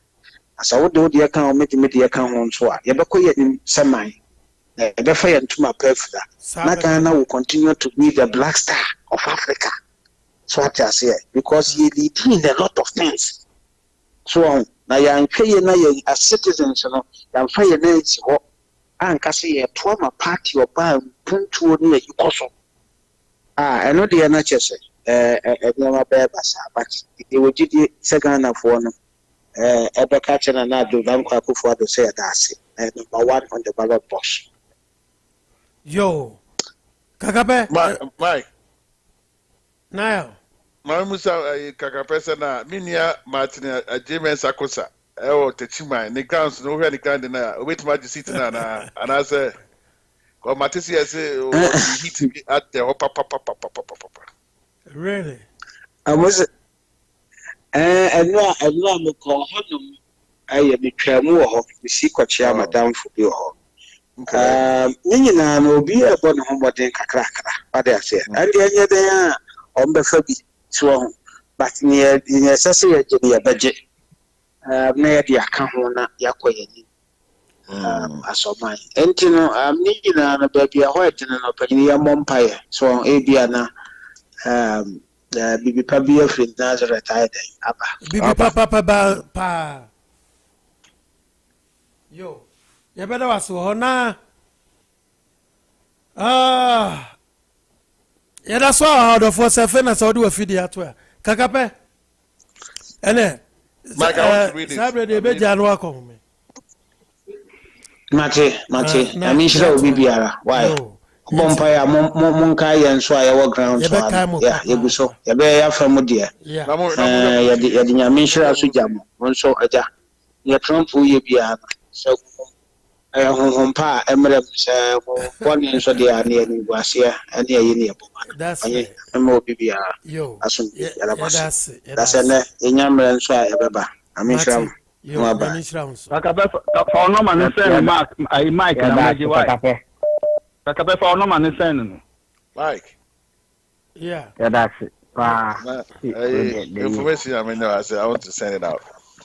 asa wo de ye kan o medi ye kan ho nso a ye bɛkɔ ye nim seman na ye bɛfa ye ntuma pafra na Ghana will continue to be the black star of Africa so what I say because he leading a lot of things so na ya nhwɛ ye na ye as citizens no ya mfa ye na eti ho anka se ye to ma party oba puntuo ne ye koso eno de na kyese nyama bɛɛba saa but wɔgyidi sɛ Ghanafoɔ no ɛbɛka kyerɛ na ado Dankwa Akufo-Addo sɛ yɛda ase number 1 on the ballot box. Yo, Kakape. Mike. Now. Musa Kakape sɛ na minia Martin James Akosa ɛwɔ Techima ne grounds no hwɛ ne ground na obetuma agye seat na anaasɛ Matisi say hit at the papa. Really? I was and no me call honum I be tramu ho me see kwachia madam for bi ho nyina no bi e bo ne homoden kakra what they say and the dey on be fa bi so ho but near sese ye je ye beje na ye de aka ho na yakoye ni asomai entino nyina no ba bi a ho etene no panyi ya mompaye so e bia na Bibi Pabia Free Nazareth Abba. Bibi Papa. Yo, you better was na. Yeah, that's why the force of fairness I do a video at where. Kakape. Ene. Mike, I want to read it. Sabre de Bejan welcome me. Mate. I mean, she will be biara. Why? Bompire, Monkai and so I walk ground. Yeah, you so. You bear from dear. Yeah, Yadinya Mishra Sujam, so Aja. You Trump who you be. So home pa, Emirates, 1 inch so they are near Guasia and near Yenia. That's it. More BBR. Yo, that's it. That's an Enyam and so I am Mishram. Yo, Mishram. For no man, say, Mark, I might have Kakape for no man saying Mike. Yeah, that's it. Information I mean I said I want to send it out.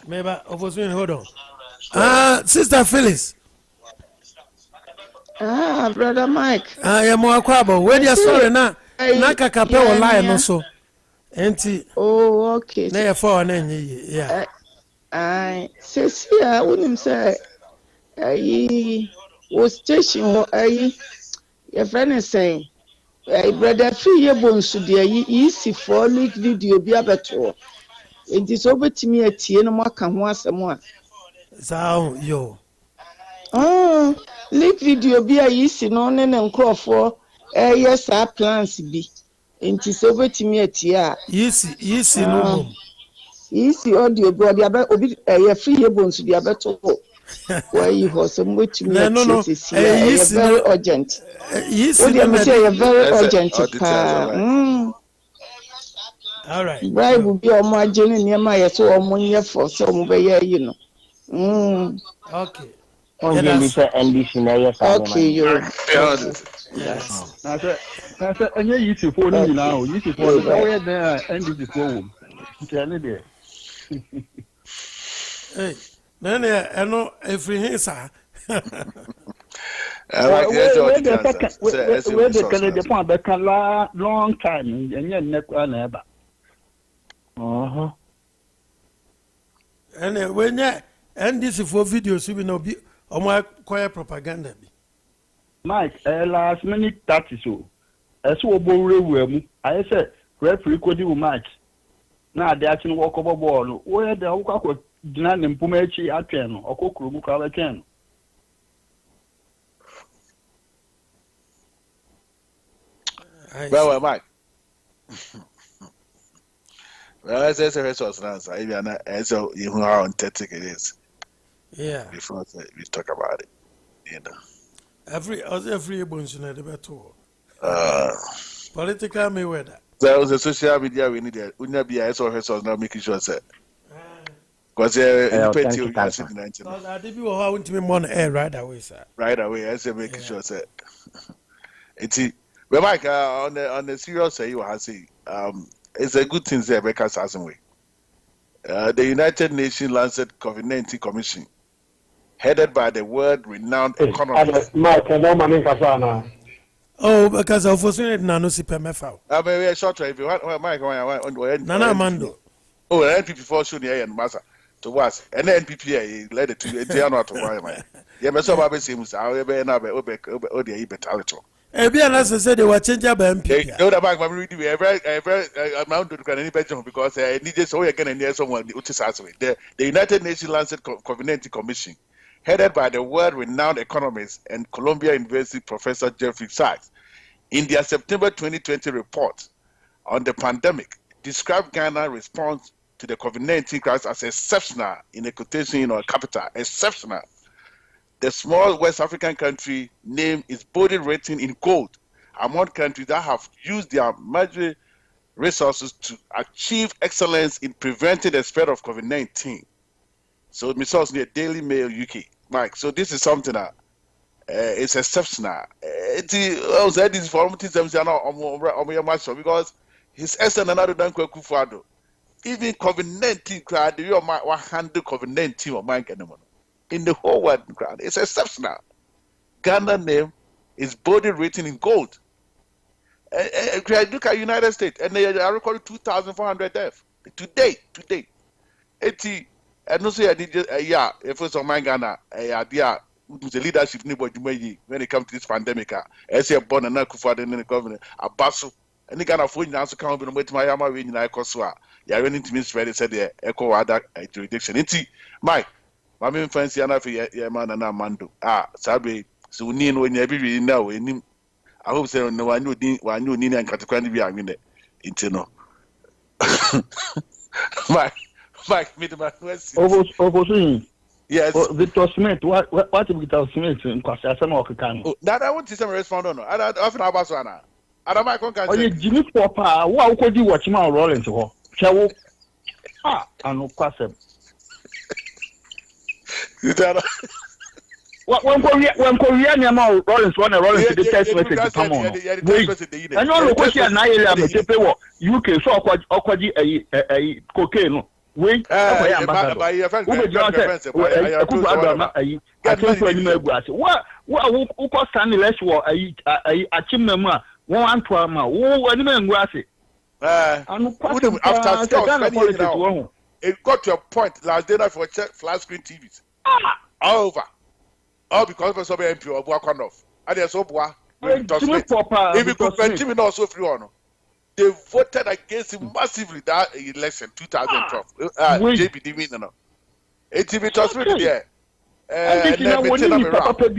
Maybe hold on. Sister Phyllis. Brother Mike. I am more crabble. Where you sorry na Kakape will lie no so. Enti. Oh, okay. Nay for yeah. I says here wouldn't say was station your friend is saying, brother, 3 year bones to the easy for leak video be a better. It is over to me at Tiana Maka once a more. So, yo. Oh, leak video be a easy non and craw for yes, our plans be. It is over to me at Tia. Easy, no. Easy audio body about a 3 year bones to be a better. Why you have some way to me? No. Very urgent. Yes, very urgent. All right. Bribe will be on my journey near my so on year for some way, you know. Okay. Okay, you're. Yes. And you used to phone me now. You used to phone me there and this is home. Hey. Then I know every answer. Where the Canadian point back a long time and yet never. And when you and this is for videos, you will be on my quiet propaganda. Mike, last minute that is so. As we were, I said, referee could do match. Now they actually walk over ball. Where the Oka Dinan and Pumechi at 10 or Kokuru 10. Well, Mike. Well, that's a resource answer. If you're not, so you know how authentic it is. Yeah. Before we talk about it, you know. Every bunch in the better. Political Mayweather. There was a social media we needed. We need to be a resource now making sure that. Because I did you how to be on air right away, sir. Right away, I say making sure that. It's but Mike, on the serious say you have say it's a good thing there because as way. The United Nations Lancet COVID-19 Commission, headed by the world-renowned economist. Mike, oh, because of FOSUHENE no see PMFA. I mean, a short drive. Mike, Nana Mando. Oh, NPP for sure, yeah, and Massa. To was and then NPP led it to a not to why. Yeah, but so I seems I be na be the betalito. Ebian as said they were changing MP. No, the bank my reading every amount to can any better because I need just so again and there's someone which is the United Nations Lancet COVID-19 Commission, headed by the world-renowned economist and Columbia University Professor Jeffrey Sachs, in their September 2020 report on the pandemic, described Ghana's response to the COVID-19 crisis as exceptional in a quotation in our capital, exceptional. The small West African country name is boldly written in gold among countries that have used their major resources to achieve excellence in preventing the spread of COVID-19. So, Ms. House, near Daily Mail UK, Mike. So this is something that is exceptional. I said this for because his essence another than Kufuado. Even COVID-19 crowd, you are handle COVID-19 or Mike anymore. In the whole world crowd, it's exceptional. Ghana name is boldly written in gold. Look at United States, and they are recording 2,400 deaths today. 80. And also, yeah, if it's on my Ghana, the leadership when it comes to this pandemic, I say born and Kufuor and the government, a basso, and the Ghana phone also can't be with my Yama in Ikoswa. Yeah, when it means ready said the echo other jurisdiction. It's Mike, my main fancy enough for man and Amando. Sabe, so we need when you be now. I hope so. No, I knew Nina and Katakani be I mean it. No, Mike, meet my Overseeing. Yes. Victor Smith, what Victor Smith in Kwasiasa or Kakano? That I want to respond on. I don't often have us. I don't mind. Oh, Jimmy Papa, what could you watch my rolling to her? Shall I know Kwasem. When Korean amount Rollins one rolling to the test message to come on. Wait, and all the question I am a paper UK so a cocaine. Wait, what Stanley less war a chimney one to a grassy. After it got to a point last day for flat screen TVs. Over. All because of some MP or Buakonoff. And there's so bois. If you could prevent him also free on. They voted against him massively that election 2012. JPD winner. It's if it was really there. And then we turn around. Also,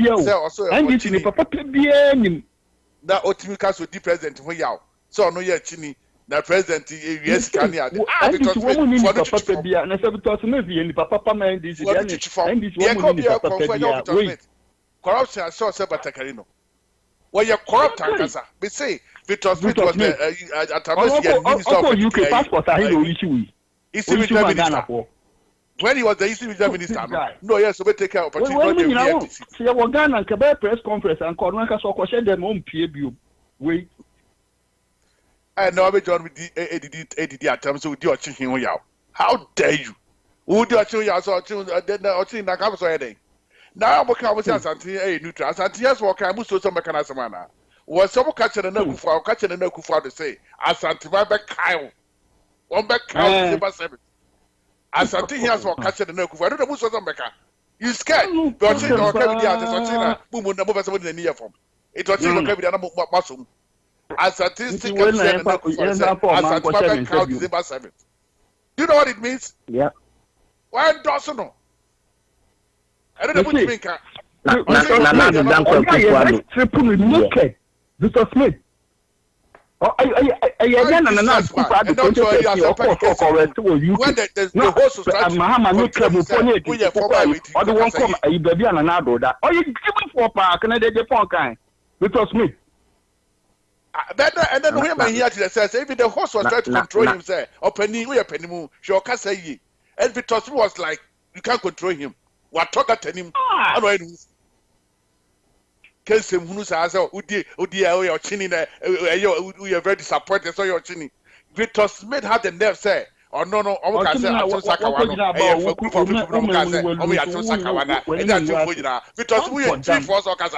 that Otimika so the president who yaw. So no yet chini. Na president yes can ya. Because for the and so because maybe in papa man this and this woman corruption so Sabatarino. When you corrupt Ankasa, we say Victor Smith was the UK passport I don't issue. When he was the East Minister, no, yes, so we take care of opportunity. See, I was Ghana and Quebec press conference and Cornwall so question them on PABU. Wait. I know I've done with the ADD attempts with your chicken. How dare you? Who do you so then the comes heading? Now I'm going to say neutral. Santia's walk, I must do some mechanism. Was some catching a no for catching a no for to say, as Santima back Kyle. One back Kyle, as Santia's walk catching a no for I don't know who's on Becca. You scared? But you know, Kevin, boom, number of somebody in the near form. It was you know, Kevin, muscle. As statistic, as Santima crowd December 7th. Do you know what it means? Yeah. Why doesn't know? I don't know what you mean. Victor Smith. Oh, I na na kufa do ko when the host was trying to Mahama no trouble for you or the one come I baby and another that oh you give for park na dey phone kan because me and then when man here to says even the host was trying to control him say openi we openi mu she oka say yi and Victor was like you can't control him what talk at him I know Kese hunu sa say udi your chini na we are very disappointed so your chini Victor Smith had the nerve say oh no omo ka say Atun Sakawa no e for group of people no ka say omo ya Atun Sakawa na e da Atun Fojina Victor we chief force or ka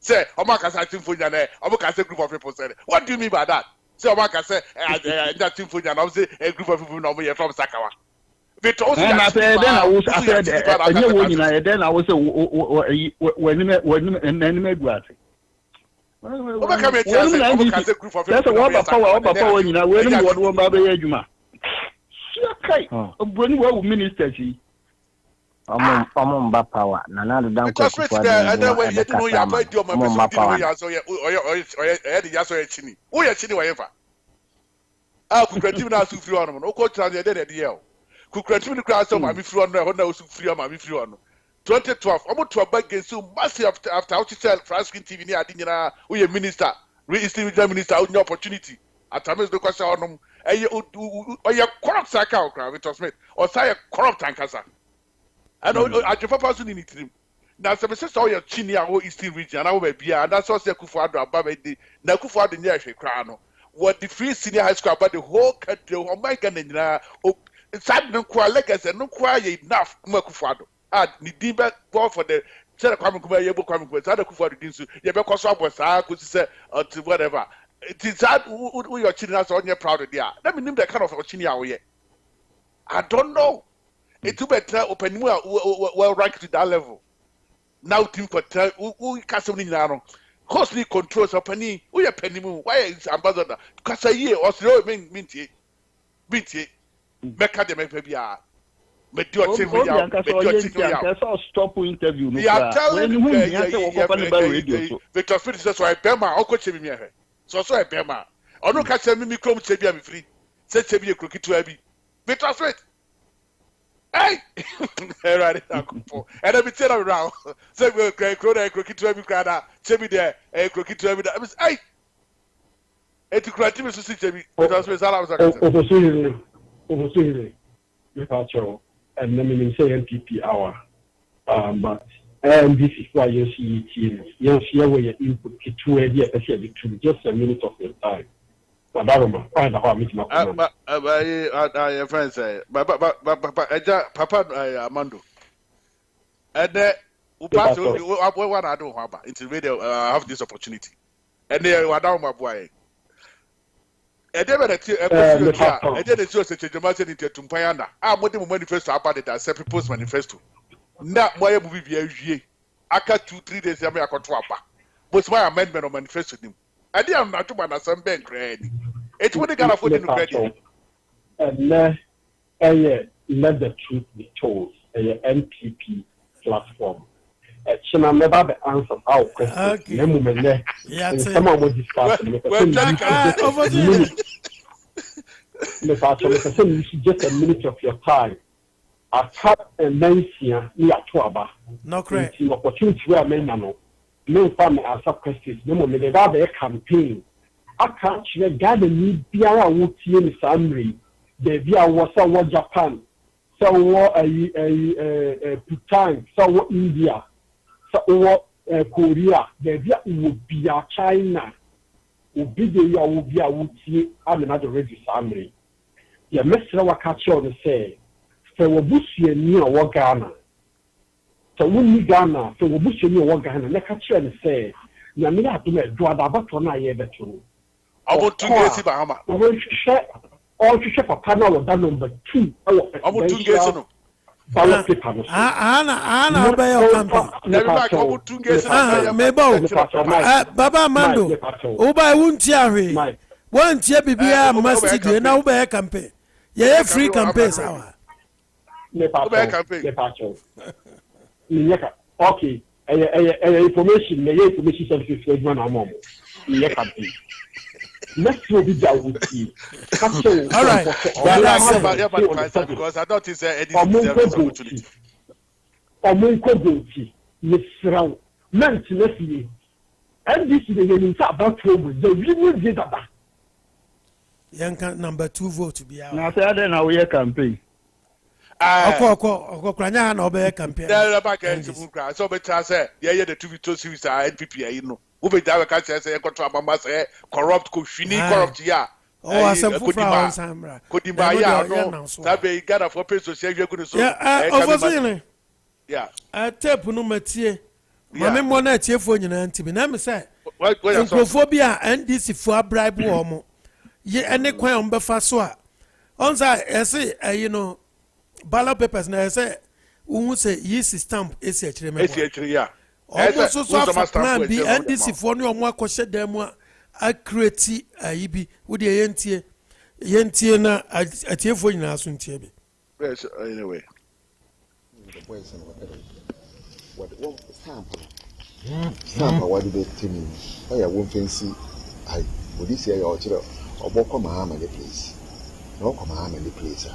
say omo ka say Atun Fojina na omo ka say group of people say what do you mean by that say omo ka say Atun Fojina na say a group of people no omo ya from Sakawa and I said, then I was then I was when enemy guard. That's a what power, you know, when what Baba Juma. Okay, when what minister she? I'm on power. Nana down because and then when you know you are going to my power. So or chini. Oh, yeah, chini, whatever. I'll continue now to free on. No coach, I did a deal. Kukrantimi crowd so mami free on no na osu free on mami free on 2012 omo to aba against so massive after what you tell France TV ni adi nyina we minister re-esteem minister only opportunity atames do kwasa onom eye corrupt saka okra Victor Smith or say corrupt ankasa and ajefa pasu ni nitrim na se say so your chini a wo eastern region na wo ba bia and that's what say Kufuado aba be na Kufuado ni ahwe kra no what the free senior high school about the whole country o my Ghana nyina sad no kwa legacy no kwa ye enough kuma Kufuado ni dimba go for the say kwame kuma ye bo kwame kuma sad Kufuado din so ye be koso abosa ko si say whatever it is that who your children are on your proud there let me name the kind of opportunity we I don't know it too better open well ranked to that level now team for who castle ni na no costly controls opani who your penimu why is ambassador because a year or so mintie make them bia me do a team ya stop interview no ya telling you Victor Smith says so I bema o ko chemi me he so e bema onu ka chemi mi krom chebia me free say chebia krokitu abi Victor Smith hey right now and every turn around say we krokitu abi kada chemi there krokitu abi that hey et krokitu so si chemi Victor Smith sala was Overseeing the culture and let me say MPP hour. But this is why you see it. You share where your input to idea to just a minute of your time. But I don't know. Find out how meet my friends say, but Papa Amando. And Upass one I don't have until radio have this opportunity. And they were down my boy. And then the show such a dramatic into Tumpayana. I'm what the manifesto about it as a proposed manifesto. Not my movie. I got 2-3 days. I got Twapa. Was my amendment of manifesto. I didn't know to ban some bank ready. It's what they got for the credit. And let the truth be told. A NPP platform. Shall I never be answered our question? Someone will discuss just a minute of your time. I've had a mention near Tuaba. No correct. The opportunity where men know. No family answer questions. No more than a campaign. I can't gather me Biara would see in summary. The Via was somewhat Japan, somewhat Bhutan, somewhat India. Korea, there would be a China, would be the year would be a woodsy and another ready summary. Yeah, Mr. Wakacho on the say, so we'll bush you near Wagana. So when you Ghana, so we'll bush you near Wagana, and Nakacho and say, Yamina to make Dwadabakona Yebetu. I want to get it, Bahama. I want to share all to share a panel of that number 2. I want to get it. Ballot paper. Ana obey your campaign. Baba Mando. Oba won't hear. Won't hear Bibia must do now obey campaign. Yeah, free campaigns hour. Okay. Information services for one among. let's go be there with you. All right. Because I don't think any opportunity. Yes, round. Man, let's see. And this is the about trouble. The will get that. Young number 2 vote to be out. Now, say now we campaign. Kranya no be campaign. There back end to cry. So better say, yeah, the 2 to series are NPP, you know. Who be that can say control say corrupt ko fini corrupt ya. Oh, asem fufra Samra. Kodimba ya no. Sabe Ghana for peso say you go so. Yeah, overseeing. Yeah. Tape no matie. Mame mo na tiefo nyina ntimi. Na me say. Nkrofobia NDC for bribe wo mo. Ye ene kwan on befa so a. On say you know ballot papers na say who say yes stamp esi akire me. Esi akire ya. Almost so plan bi NDC for no omo akose dem a create ayibi wo de yentie na atiefo nyina so ntie bi. Yes, anyway. What stamp what did they tell me? I won't fancy I would this year or children or walk on my the place. No come the place.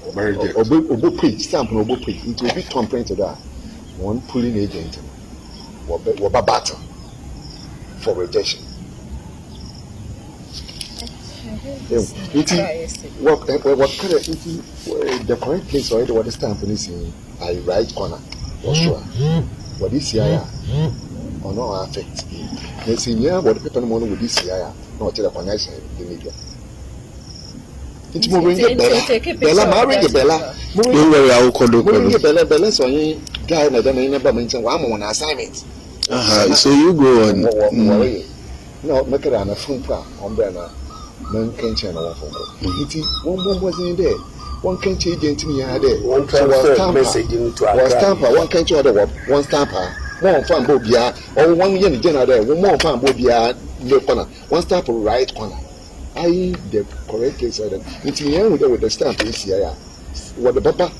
Obo stamp no obo pre it will be complaint to that one pulling agent or battle for rejection. What kind of the correct place or what the stamp is in I right corner for sure. What is here or no affect. They say yeah, what the people money with this here, not tell the connection the media. It's moving Bella, marrying Bella, moving Bella, so you guy and I don't never mention one on assignment. So you go on. No, make it on a phone umbrella. Man can channel one phone call. One wasn't there. One can change into me. I had one stamper, one can change other one stamper, one fan bobia, or 1 year general there, one more fan bobia, left corner, one stamper right corner. I the correct case of them. It's me with the stamp is here. What the papa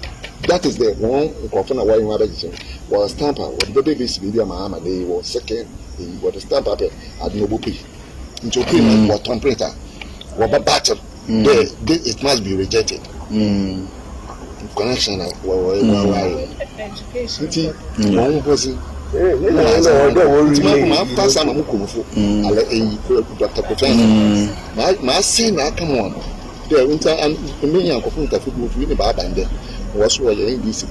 that is the one confirm why you have was stamper, what the baby's video, Mahama, they was second, he was the stamper at Nobupi. Into payment or temperature. What battle? It must be rejected. Connection education. One person. My son, come on. The winter and many are confronted with the bad and there was why you this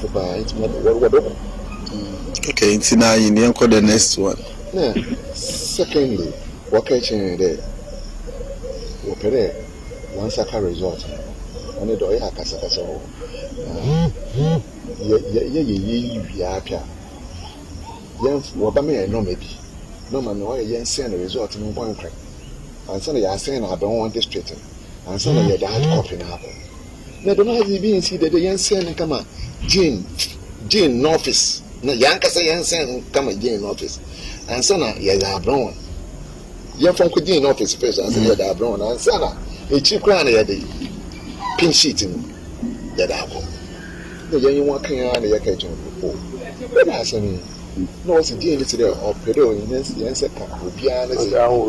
okay, it's now in the next one. Secondly, what catching there? Opere one saka resort. On the door, I can say, no maybe. No man, no, I send a resort in one crack. And suddenly I send I don't want this straighten. And suddenly your dad copy now. Now, don't have the being see that the young son come on. Jane office. No, Yanka say young son come at Jane office. And son, yes, I brown. Young from Jane office first, and say that brown. And son, a cheap crown at the pink sheet in that apple. The young one came out of your kitchen before. But I said, no, it's a deal today or pedo in this answer.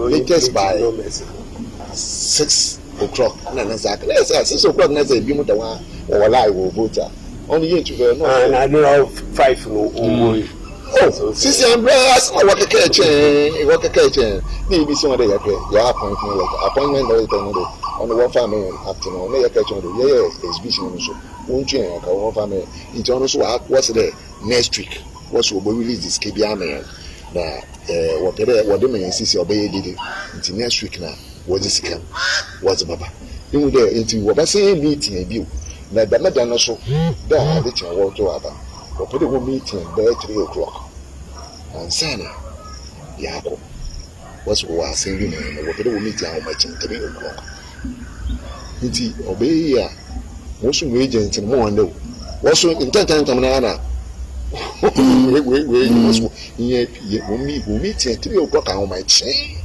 Latest by 6 o'clock. Exactly. 6 o'clock, let's say, you know, or alive or voter. Only you to no, and I don't know 5 no. Oh, since I'm brass, I work a kitchen. Maybe some of the appointment on the one family afternoon. They catch on the exhibition. Won't you? One family. It's also what's there next week. What's will release this KBR man? Whatever what the man insists obey did it until next week now. What is it? What's Baba? You there into what I say meeting a view. Now, the madam also there are the chair water about. Or put a meeting by 3 o'clock. And Sana, Yako, what's what I say, you know, what put a meeting how much in 3 o'clock. Inti obey ya. Most agents and more no. What's in 10 times Tamana? We must meet at 3 o'clock on my chain.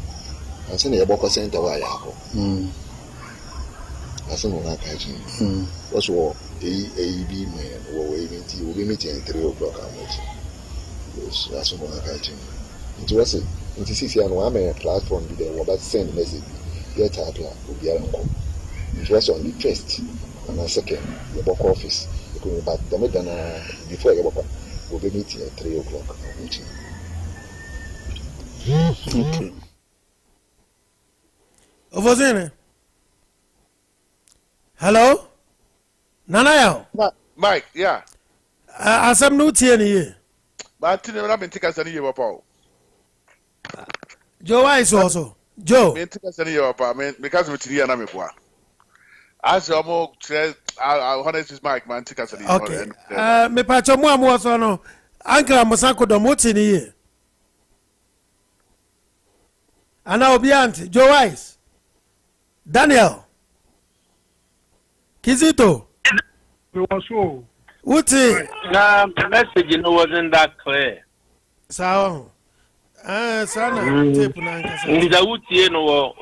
I send a book center by Yako. I send one catching. What's what A.B. man or waving tea will be meeting at 3 o'clock on my chain. Yes, that's what I'm catching. It was it. nti sisi ano ama platform bi there about send message ya type ya obiara nko nti was on the first and the second the book office but the medana before you book we'll be meeting at 3 o'clock. Okay. Ovozene. Hello? Nana Mike, yeah. Asam no tie ni ye. But I didn't think I said you were Paul. Joe Wise also. Joe. Me think I said you were Paul. Because we see another boy. As you almost said, honest is Mike, man. Think I said you. Okay. Me pacho mo amu so no. Ankra Mosako do mo tie ni ye. Ana obiant Joe Wise. Daniel. Kizito. Uti. Nah, the message wasn't that clear. Sao. Sana tape na nkasa. Nda uti no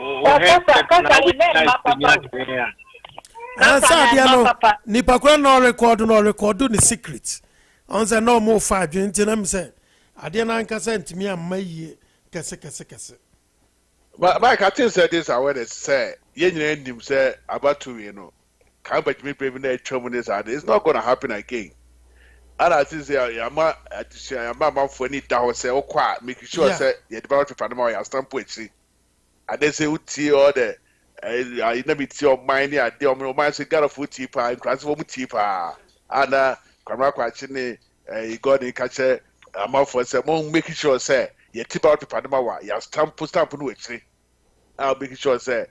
Sa dia no nipa kwa no record ni secret. On say no more fa adwenti na me say ade na nkasa ntimi amaye kese. But Mike, I think said this awareness say yen ndim say about to can't bet me paving a tremendous it's not gonna happen again. And I think I'm for any doubt say oh quiet, making sure say you develop to find my stamp poetry. And they say uti or the I never see your mind here, the mind say got a foot tipper and class of tipper. And Kramaka actually you got in catch a mouth for some making sure say you tip out to Panama, you stamp no actually. I'll make sure say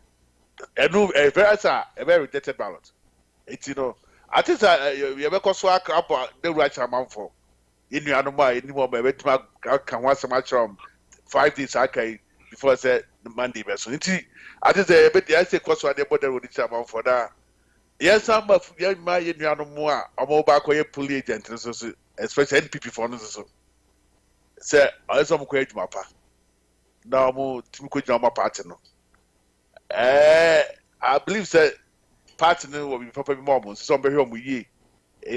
a very rejected ballot. It's I think you ever cause work up the right amount for in your animal anymore, but can once a match from 5 days okay before I said the Monday vessel. I just say, but I say, cause what they bought the rich amount for that. Yes, some of young my in your animal, a mobile coy police agent, especially NPP for us. Say, I saw quite my pa. Now, more to could my partner. I believe that. Partner will be probably moments. Somebody home with ye,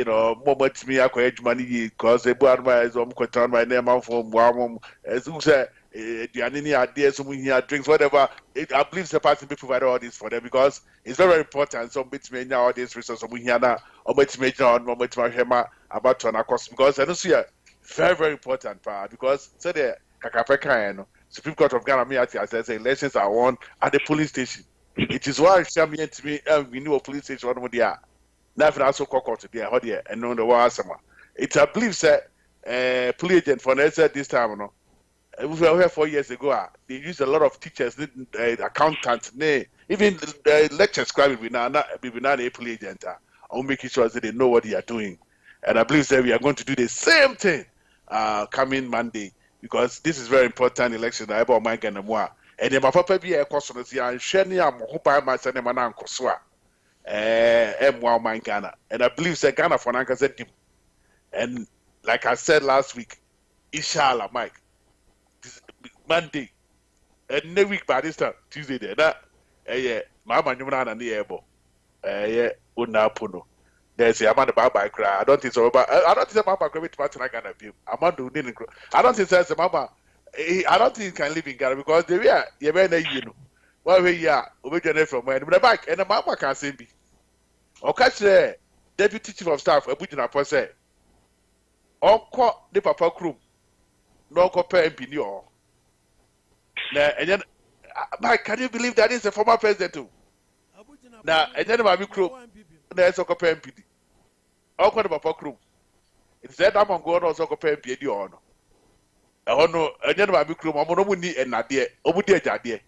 moment to me. I quite money because they bought my control my name out from Wamum. As you say, any ideas, some here drinks, whatever. I believe the party will provide all this for them because it's very important. Some bits me now this resource we here now, or bits me on, or bits my hema about to an cost because I don't see a very important part because say the Kakapeka, Supreme Court of Ghana, me as I say, elections are won at the police station. It is why some to me, we knew a police station one with the nothing also cocked to the audio and know the war summer. It's a belief that police agent for this time, we were here 4 years ago. They used a lot of teachers, accountants, even lecture scribes. We now not a police agent. I'm making sure that they know what they are doing, and I believe that we are going to do the same thing coming Monday because this is very important election. I about my and more. And then my papa be a question and Shani am who by my son and uncle Swa. My Ghana. And I believe that Ghana for Nanka said him. And like I said last week, inshallah, Mike, Monday, and next week by this time, Tuesday there, that Mama Numana and the airbo. Unapuno. There's a man about by cry. I don't think so about I don't think about great much like an abuse. Amando didn't grow. I don't think that's a mama. I don't think he can live in Ghana because they were you know. Well, we are originally from where the back and the mama can say me. Or catch the deputy chief of staff, a butcher per se. Or call the papa crew. No compare MP or. And then, Mike, can you believe that is the former president too? Now, and then my crew, there's a compare MP. Or call the papa crew. It said I'm on going also compare MP or no. Oh no, and then my crew, I'm on money and not dear, over dear Jadia.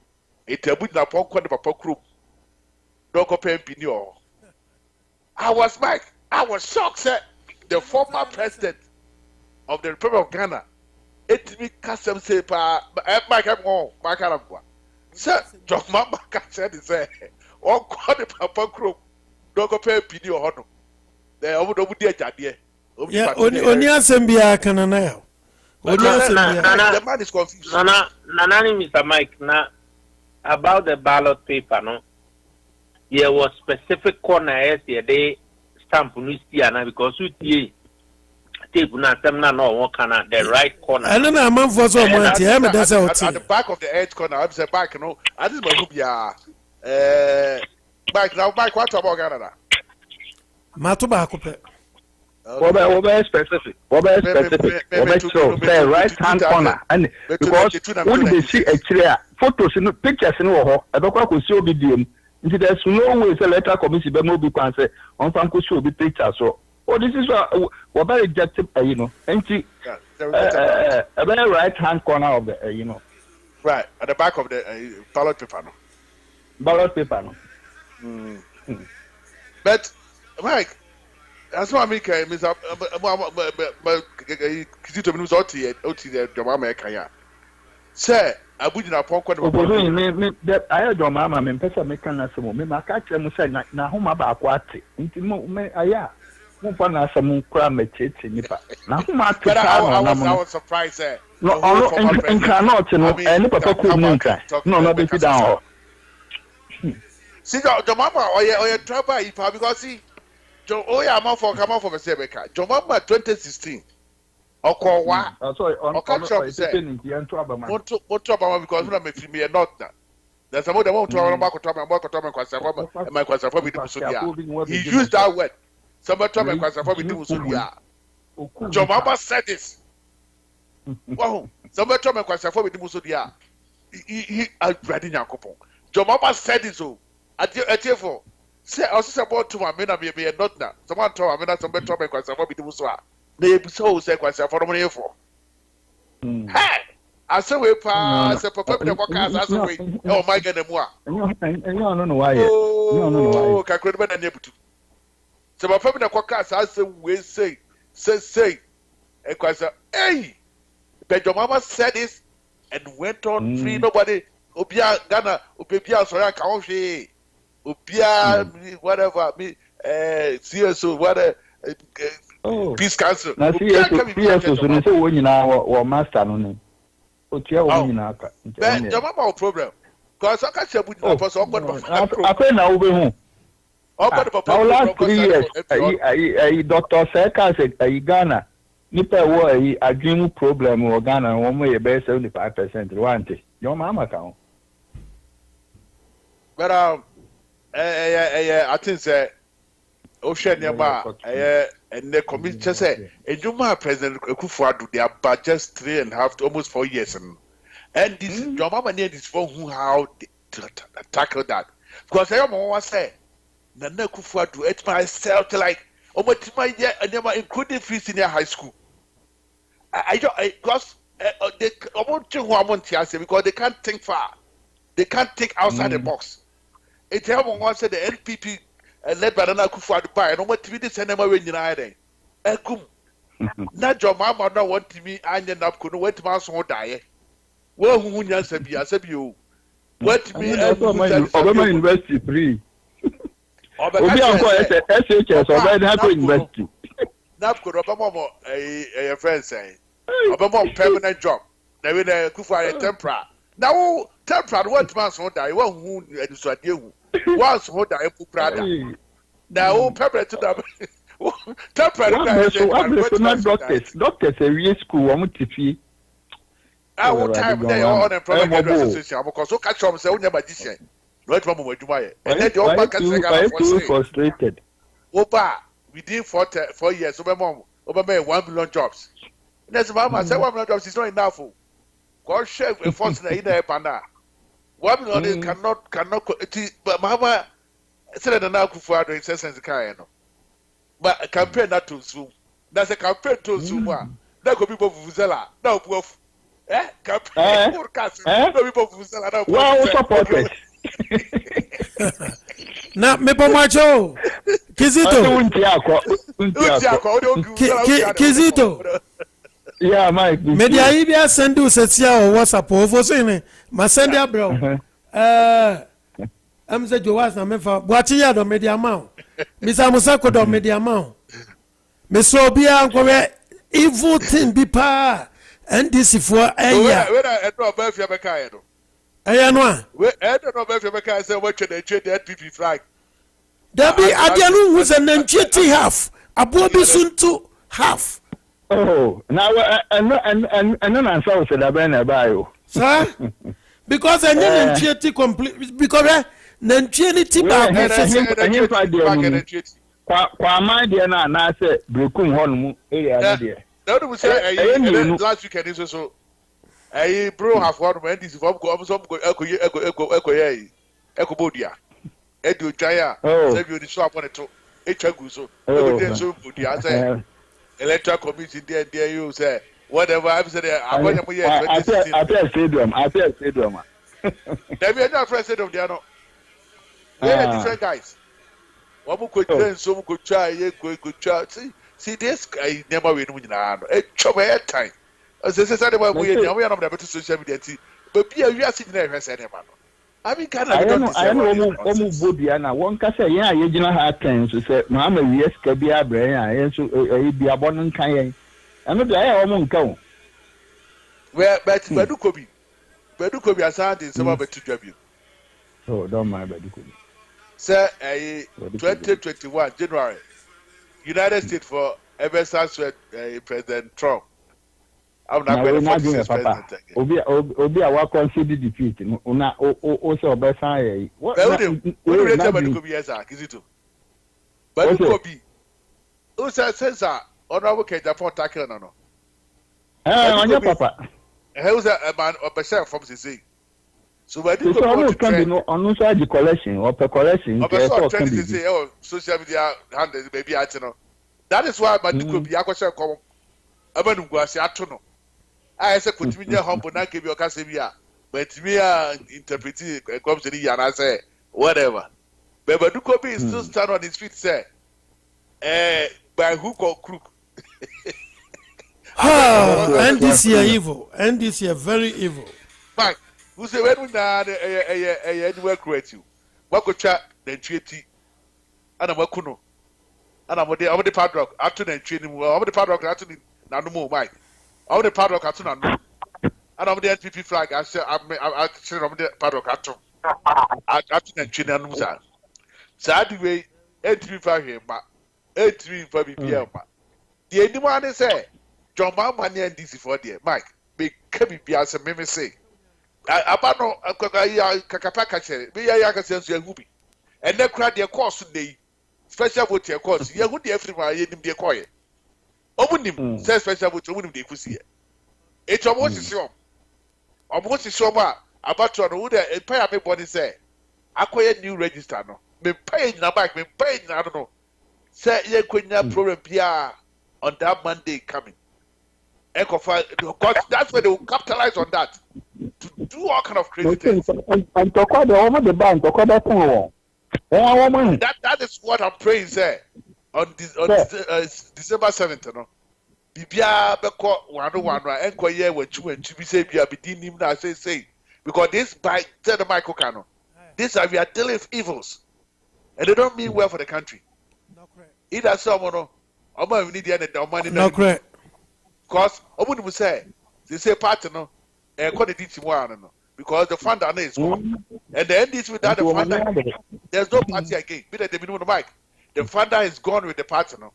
It's a good upon the papa crew. No compare MP or. I was shocked, sir. The former president of the Republic of Ghana. It me custom say Mike I'm on my kind of one. Sir, John Mama said say, oh God the papa crew. No compare MP or no. They over dear Jadia. Yeah, only Assembia can now. The man is confused. Nana, Mr. Mike, na about the ballot paper, no. There was specific corner yesterday stamp no because tape na tem na no one can the right corner. I don't know man for so much. At the back of the edge corner, I'm saying back, I just want to be back now. Back what about Canada? Matuba Cooper. What specific? The right hand corner, and because when they see a chair, photos in pictures in Oho, I don't know show video. There's no way a letter committee be mobile can say on some could show the picture. So, this is what very objective, and a very right hand corner of the, right at the back of the ballot paper. No? Ballot paper. No? But, Mike. That's why I make Miss Kizito Minus Oti the Mama Kaya. Sir, I would not point that I had your mamma and Pessa Mechanism, me, my catcher, and said, now whom about what? Intimo, aya. Mupana some cram a chit in Nipa. Now whom I was surprised, sir. No, and cannot, and Papa could no, not be down. See, the Mama or your trouble, because see. I'm out for Sebeka. Jomamba 2016. Okwa. Sorry, on trouble because I'm a female not that. There's some other one to our Marco Tom and my Quasafobi. He used that word. Somebody told me Quasafobi Musulia. Jomamba said this. Wow. Somebody told me Quasafobi Musulia. He read in Yacopo. Jomamba said this. At your for. Say, I was about to my men be a not now. Someone told me that somebody told me because I'm going to do they so say quite for the money for. Hey, I say we pass a papa the workers as a way. Oh, my God, and you don't know why. Oh, I could have been able to. So, my papa the workers as a way say, and quite hey, but your mama said this and went on free nobody. Obia Ghana, Obia, sorry, I can't whatever me CSO whatever peace council na CSO so no say won nyina wo master no ne o tia wo nyina aka but the mama problem cause aka chebu na for so ogbon afa na wo be hu ogbon papa last 3 years ai doctor Seka say Ghana nipa wo ai adwin problem wo Ghana wo mo ye be 75% want your mama ka ho but I think say Ocean nearby and the committee say a Juma President Kufuadu they are about just 3.5 to almost 4 years and this your mama need this for who how to tackle that because I almost say Nana Kufuadu it's myself like almost my year and never including free senior high school. I because they want to because they can't think far, they can't think outside the box. It happened once the NPP led by Nana Akufo-Addo and what TV send them away in United. Ekum. Not your mama not want me onion up could wait my son die. Well, who knows you? What me Obama University free. SHS Obama University. Now could Obama a friend say Obama permanent job. They will Akufo-Addo temporary. Now temporary what man son die one who is what you once hold the apple brother. Now, pepper to them. Doctors, a real school, I'm to fee. Our time they are on employment association because so catch them say never this year. Not one more to buy it. And then the old man can say frustrated. Opa, within 4 years, over 1 million jobs. That's mama say 1 million jobs is not enough. God share a force in the panda. 1 million cannot but mama said that now Akufo-Addo in sense kind no but campaign not to zoom that's a campaign to zoom that could be Vuvuzela now proof campaign forecast no people Vuvuzela now wow support na me pomacho Kizito Kizito yeah Mike media ibia send you setia or WhatsApp over so ne ma send ya bro am say Joas na me fa boachi ya do media ma Mr. Musako do media ma me so bia nko evil thing bi pa NDC for eya we na edo ba fia be kai no eya no a we edo no ba fia be kai say we twe the NPP flag there be adia no who say nantweti half abo bi suntu half Oh, now and then I'm sorry for the banner bio. Sir, because I didn't complete because Nanchini Kwa my dear na say Brukum Honmu area there. No, we say last weekend is so. I bro have one when this form go some go echo bodia. Edu Jaya, save you the shop on it to Echagu so. So bodia say electoral committee there you say whatever I've said I want to I stadium. There be another friend said of the no. We are different guys. One could train, some could try, could try. See this guy never win with an chop ahead time. As I said, we are not able to social media, but be a sitting there as any man. I mean, I know Bodiana. One can say, yeah, you know, how things to say, Mamma, yes, can be a brain, and so be a bonnet kind. And not I won't go. Well, but Bedu could be assigned in some of it to W. Oh, don't mind Bedu. Sir, 2021 January, United States for ever since President Trump. I'm not going to say President again. Obi, I will consider defeat. Also, by fire. What do you tell me? Could be as a kizito. But it could be. Who says, sir, on our case, Japan tackle no. On your papa. How's a man or percent from the sea? So where do you go on the collection or per collection? Social media handles baby at no. That is why man could be a question come. Aban was atono. I said could be humble not give your Casimia, but me interpreting comes to the and I say whatever. But Dukobi is still stand on his feet, say by hook or crook. And this year evil, and this year very evil. Mike, who say when we anywhere create you? What could chat then treaty? And I'm a kuno. And I'm the padlock, after the training, I'm the padlock, after Nanumo, Mike. I'm the padlock, after Nanu. And I'm the NPP flag, I said, I'm the padlock, after the training. Sad way, NPP flag here, but 8-3 for BPM. The anyone say, John Mamma and DC for dear Mike, big Kebby Piazza, Mimi say. Abano, Kakapaka, be a Yaka sense your hoopy. And then cried their course today. Special vote your course. You would the everyone in the quiet. Open him, says special vote, you wouldn't be pussy. It's almost a show. Almost a show about to know that pay me body say. Acquire new register no. Me paying na back, me paying, I don't know. Say, you couldn't have problem PR on that Monday coming. Because that's where they will capitalize on that to do all kind of crazy things. And talk about the woman, the bank, talk about that is what I'm praying, sir. On December 7th, no. Bibia beko 101 enkoye wechu enchi bi say bia be din nim na say because this by tell the Michael Kano. These are we are dealing with evils. And they don't mean well for the country. No correct. Either someone no omo we need the money no correct. Because omo will say they say party no e call the DT one no because the founder is gone. And the NDC without the founder there's no party again. Be that the minimum mic. The founder is gone with the party no.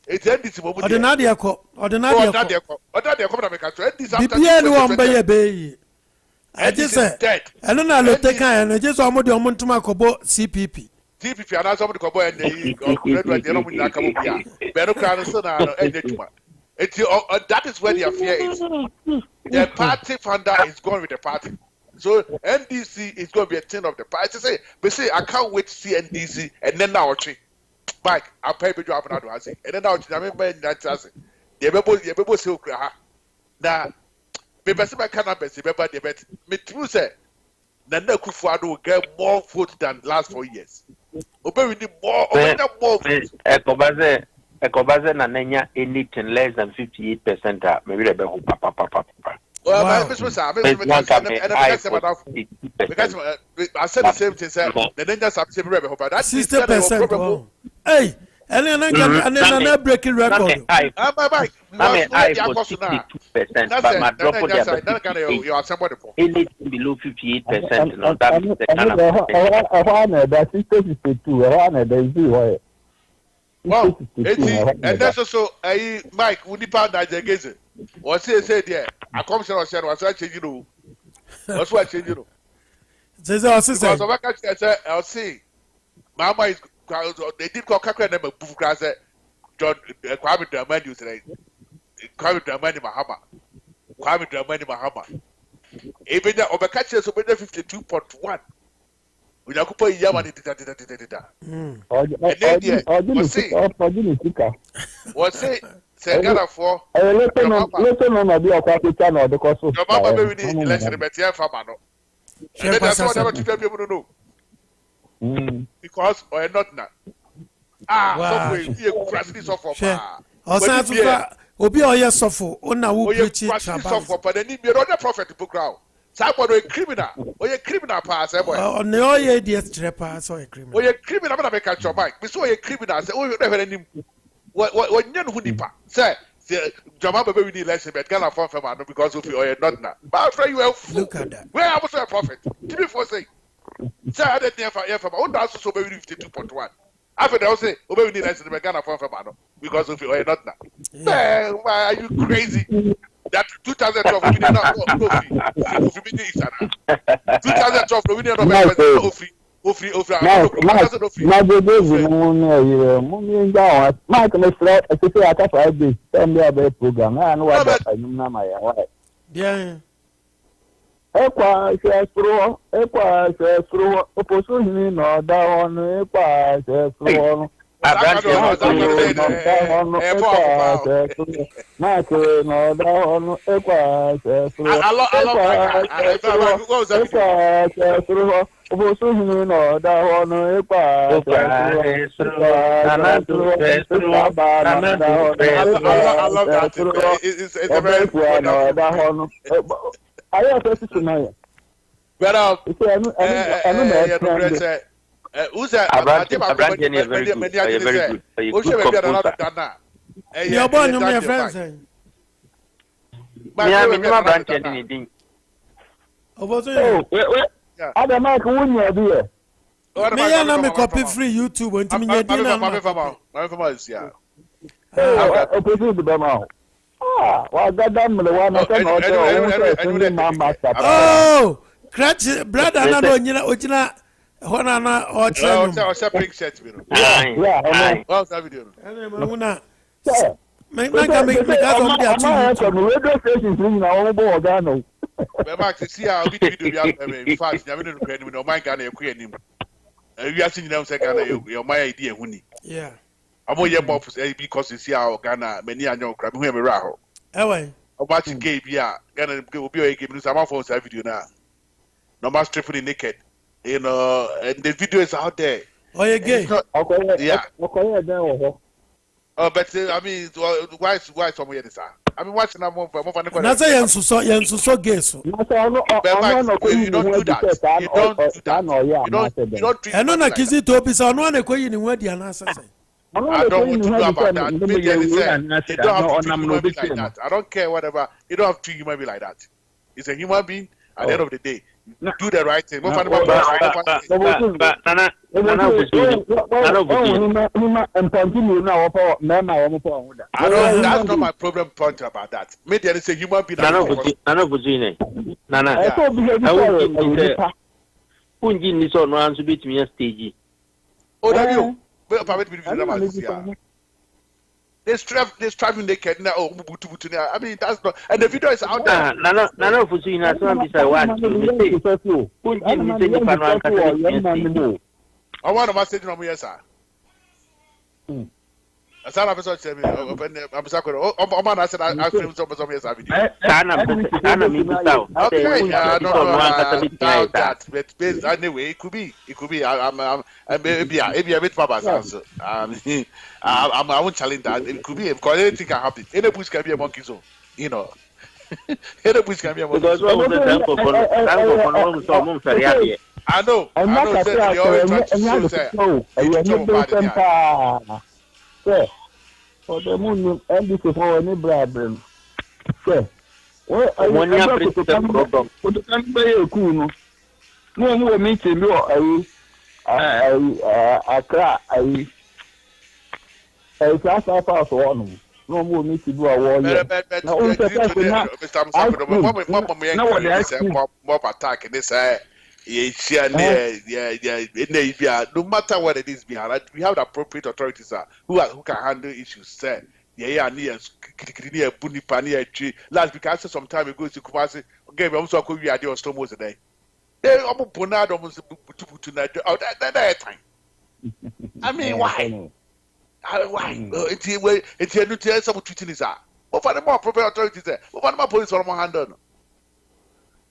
It's NDC moment. Ordinary ko. Ordinary ko na make a trend this after. BPN won be. I just said and na lo take and just omo de omo ntuma kobo CPP. CPP and some kobo and the no mun aka mo bia. Be no kra no so na edwuma. That is where the affair is. The party founder is going with the party. So NDC is going to be a thing of the party. Say I can't wait to see NDC and then now Mike, I'll pay you up and I say, and then now I remember that as the people say, now, maybe I cannot be the bet. Me true say, Nana Kufuado will get more votes than last 4 years. Obey we need more votes. Ekobaze na nenya anything less than 58%. Maybe they be papa. Well, I said the same thing, sir. The danger subsidy revenue, but that's 60%. Hey, and then breaking record. I for 62%, but my drop for you are somebody for anything below 58%. No, that is the kind of Wow, and that's also a Mike, would you pound that against it? Or say, there, I come to us and was watching you. What's watching you? There's also because of what I'll see. Mama is, they did call Kaka number Boof Grass, John, Kwame Dramani today. Kwame Dramani Mahama. Kwame Dramani Mahama. Even the Obakachi is over 52.1. We are going to Yamani. What's it? Say, Ghana for. Listen on the Aquatic channel because of your mama, baby, election, but yeah, Famano. That's what I want to tell people to know. Because or not now. Software, you crash this off of. Obi oye sofo, ona wo preach sofo, but then you don't prophet book crowd. Somebody a criminal, or a criminal pass, boy. On the oye DS pass or a criminal. Or a criminal, I'm gonna catch your mic. We saw a criminal say, oh, you never any. What none who nipa say, Jamal baby need less, but Ghana for Famano because of you or not now. But I'm afraid you have look at that. Where I was a prophet. Give me for say. Say I didn't hear from my own so baby 52.1. After they will say, oh, baby need less, but Ghana for Famano because of you or not now. Yeah. Why are you crazy? That 2012 we did not go free. 2012 we did not go free. Free. Mike, let's say I can't find this. Tell me about the program. I know what I know my wife. Yeah. Equa says through opposition no down, Equa says through. Who's that? Your boy, your friends. Other Mike, wouldn't you be here? Me and I copy free YouTube and to me. Well, oh, Cratch, brother, I don't know. Honana or pink shirt. Yeah, what's that video? Make the radio station now, Ghana. Back to see how big video in fact, never know my Ghana, queen. You are seeing them second, your my idea, Honey. Yeah. I'm all your mob because you see how Ghana, many are no crab, whoever raho. Away. About you gave, yeah, Ghana will be a game. Some of us have video now. No more stripping naked. You know, and the video is out there. Oh, you're gay? Yeah. Oh, but I mean, why somewhere this? I mean, watching that more. That's a young so gay. So you don't do that. You don't do that. You don't treat. I know that kids to be so no one in where the answer. I don't want to know about that. You don't have to treat human being like that. I don't care whatever. You don't have to treat human being like that. It's a human being. At the end of the day, do the right thing. That's not my problem point about that. Maybe I say human being. They striving naked now. I mean, that's not. And the video is out there. None of us in a song is a one. I want to message on me, sir. A son of a son said, I'm sorry. Oh, man, I said, I feel so much of yes, I video. Okay, I don't know that. But anyway, it could be. I'm maybe a bit Papa's answer. I won't challenge that. It could be because anything can happen. Any bush can be a monkey zone, you know. Any bush can be a monkey zone. I know. They always try to say, for the moon and this is for any problem. Sir, well, I want to come back. Put the country a cool. No more meeting. I cry. it's after one. No more need to do a war. Now what attack this no matter what it is behind, we have the appropriate authorities who can handle issues. Say, yeah, near Punipania tree. Last because some time ago to Kumasi gave them so could be idea of storms a day. They almost ponad almost to that time. I mean, why? Why? It's here to tell some tweeting is that. What for the more appropriate authorities there? What for the more police on my hand?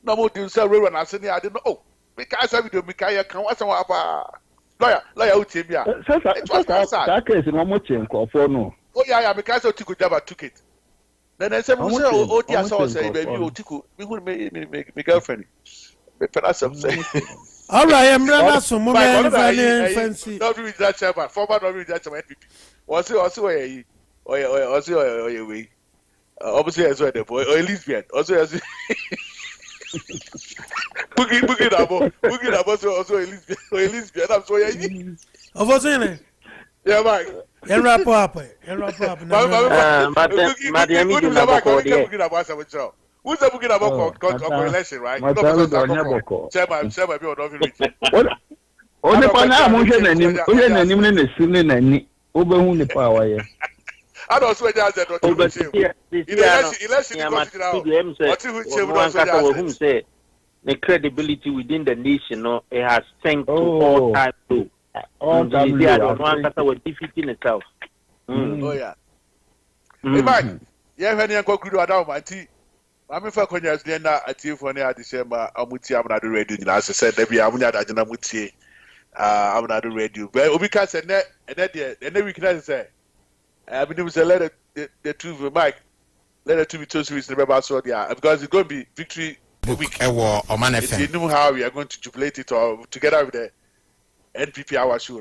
No more to sell railroad. I said, I didn't know. Because I do Mikaya can watch some lawyer out here. That case no more change for no. Oh, yeah, because I took a job, I took it. Then I said, oh, dear, so say, baby, you took me, would make my girlfriend. All right, I'm running some more fancy. Not with that chairman, former not with that chairman. Was it also a way? Obviously, as well, the boy, or lesbian, also as Boogie also a lesbian. I'm so young. Of what's in it? Yeah, Mike. And wrap up. Who's the booking about correlation, right? Only for now, motion and him in the sooner than over whom the power. I don't swear that the credibility within the nation, it has sank to all time low. All time low. Was defeating itself. Oh yeah. Hey, Mike. Yeah, when you go to Adam, my tea. I'm for Conyas Dena at you for near December. Amuti, I'm not ready. As I said, maybe I'm not at Namuti. I'm not ready. But Ubika said, and then we can say, I mean, it was a letter, the two, Mike, letter to be told with the Rebel Soldier, because it's going to be victory week. You know how we are going to jubilate it or together with the NPP our show.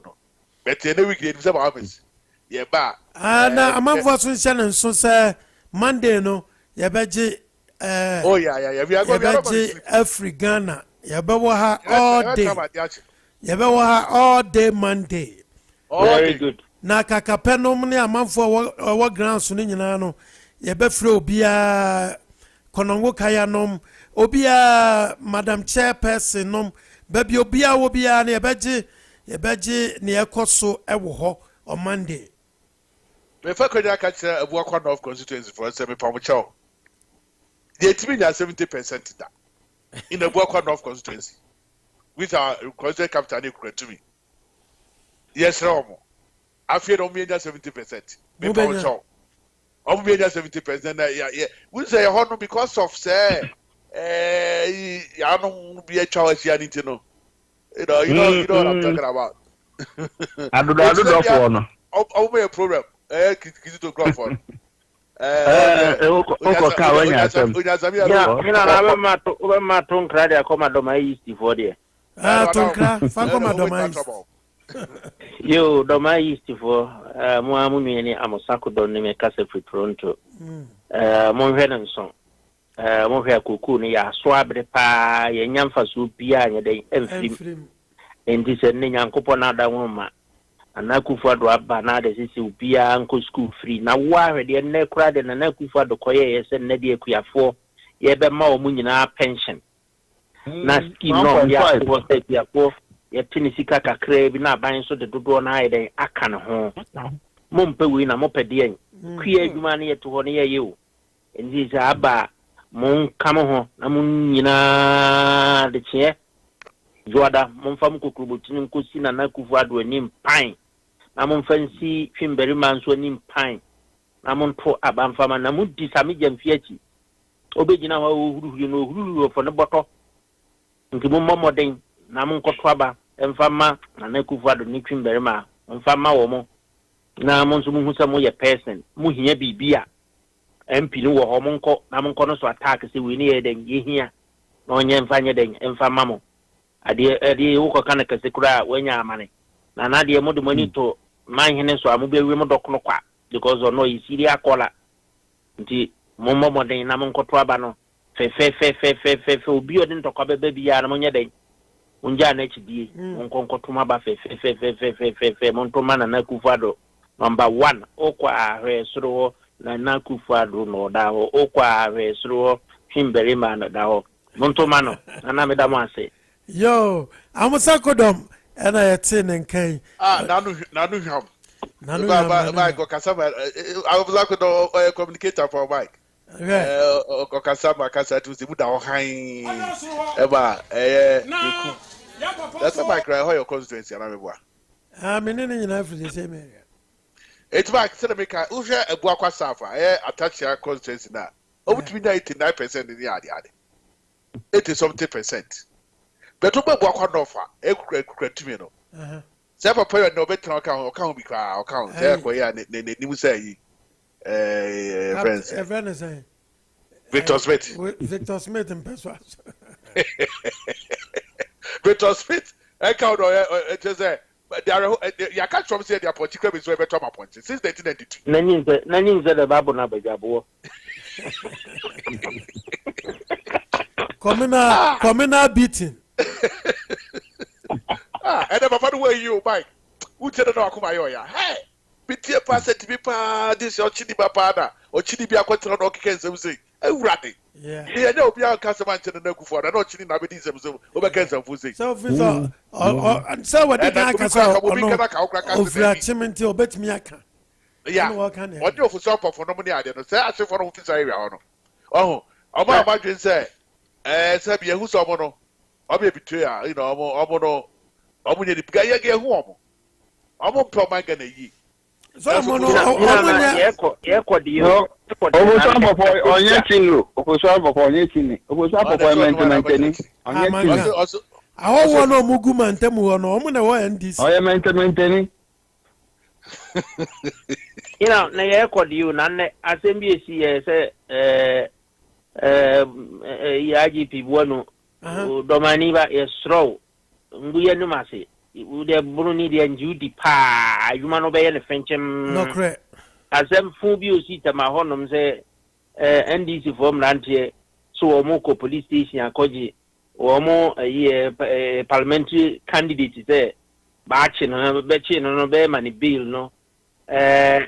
But the week, they have office. Yeah, but. I'm not for Shannon, so say Monday, no, Yabaji. Oh, yeah. We are going to every Ghana. Yabawa all day. Yabawa all day Monday. Very good. Na kakapenom ne amanfo wo grounds no nyina no ye be frɛ obia konongo kaya nom obia madam chairperson nom baby obia wo bia ne ye beje ne ekoso ewo ho on Monday me fa kwanya ka kire abu akwa of constituency for say me pamocho the team na 70% da in abu akwa of constituency with our constituency capital ne kura to me yes romo after no media 70%. Me power. On media 70%. Yeah. We say honor because of say I don't be a choice here need to know. You know what I'm talking about. I do that for no. Oh, my problem. Kids to grow for. Yo, Doma East for Muamuni Amosako Don Nemekasa for Toronto. Monvenanson. Monvea Kukuni, ya swabre pa, Yamfa Supia, and film. And this and Nankoponada woman. And Nakufa do Abanada, this is Upia, Uncle School free. Now, why the Necrad and Nakufa do Koyes and Nadia Kuya for Yeba Mau Munina pension. Naski no, ya was a fourth. Tinisika kakra bi na ban so de dodo na ayden aka ne ho mompe wi na mopede en kwi adwuma ne yeto ho ne ye o enzi za aba mon kam ho na mon nyina de che joada mon fam kokrobotini nkosi na nakufu ado anim pan na mon fansi fimberi manso anim pan na mon to abanfama na mudi same jamfi achi obegina ho huru fo ne boto nti mon momoden na mon kotwaba emfama na nakufu do ni twimbere ma emfama wo mo na mo nso mu husa mo ye person mu hia bibia MP no wo ho mo nko na mo nko no so attack se we ni ye den ye hia na onye mfanye den emfama mo ade wo ko kana kase kura wanya amane na de mo de monito man hene so amu be we mo dokono kwa because no yi siri akola nti mo mo den na mo nko to aba no fe obi odin to kwa bebe bia na mo nya den unja na chidie onkonkotuma ba fe monto mana na kufado number 1 okwa ahwesoro na Nakufuado no da ho okwa ahwesoro Himberima no da ho montoma no na me da mo ase yo amusakodom ena yete nenkai nanu hwam Mike Okasama amusakodom communicator for Mike Okasama kasa tu si muda ohan eba that's a Mike right how your constituency na meboa menene nyina for the same area it's back say make uhwe ebua kwasafa attach your constituency na obutumi 99% in the ade 80-something%. But what Quanofa, Ekratimi no. Several point no better account because account there for ya new say friends. Victor Smith. Victor Smith and Peswas. Victor Smith, account or it is a you can't from say their political is better point since 1992. Nani said the Babu Nabajabo. Communal beating. And then by the way, you, Mike, who tell no Akumayoya, hey, Pitia pass it to be pa this or Chidi Bapada or Chidi Biaquatron or Kansas, say, oh, ratty. Yeah, I know Bia Casaman to the Noku for, I know Chidi Nabidism over Kansas Fusi. So, so what did I say? Of your chimney to bet me, I can. Yeah, what you for supper for nobody, I don't say, I say for office area. Oh, about Martin say, Sabia who's Omono, Obi Betrayal, you know, Omono, Omonia, the Gaya Homo. Omo Promagana ye. So, Omono, I want no Muguma and Temu no Omuna and this. I am maintaining. You know, na yeko di you na asembie say IGP buono domani ba yesro nguye no mase de bruni de njudi pa adwuma no be ye ne fenchem no correct asem fu bi osita ma honom say NDC for mrantie so omoko police station akoji omo parliamentary candidate say ba chi no be mani bill no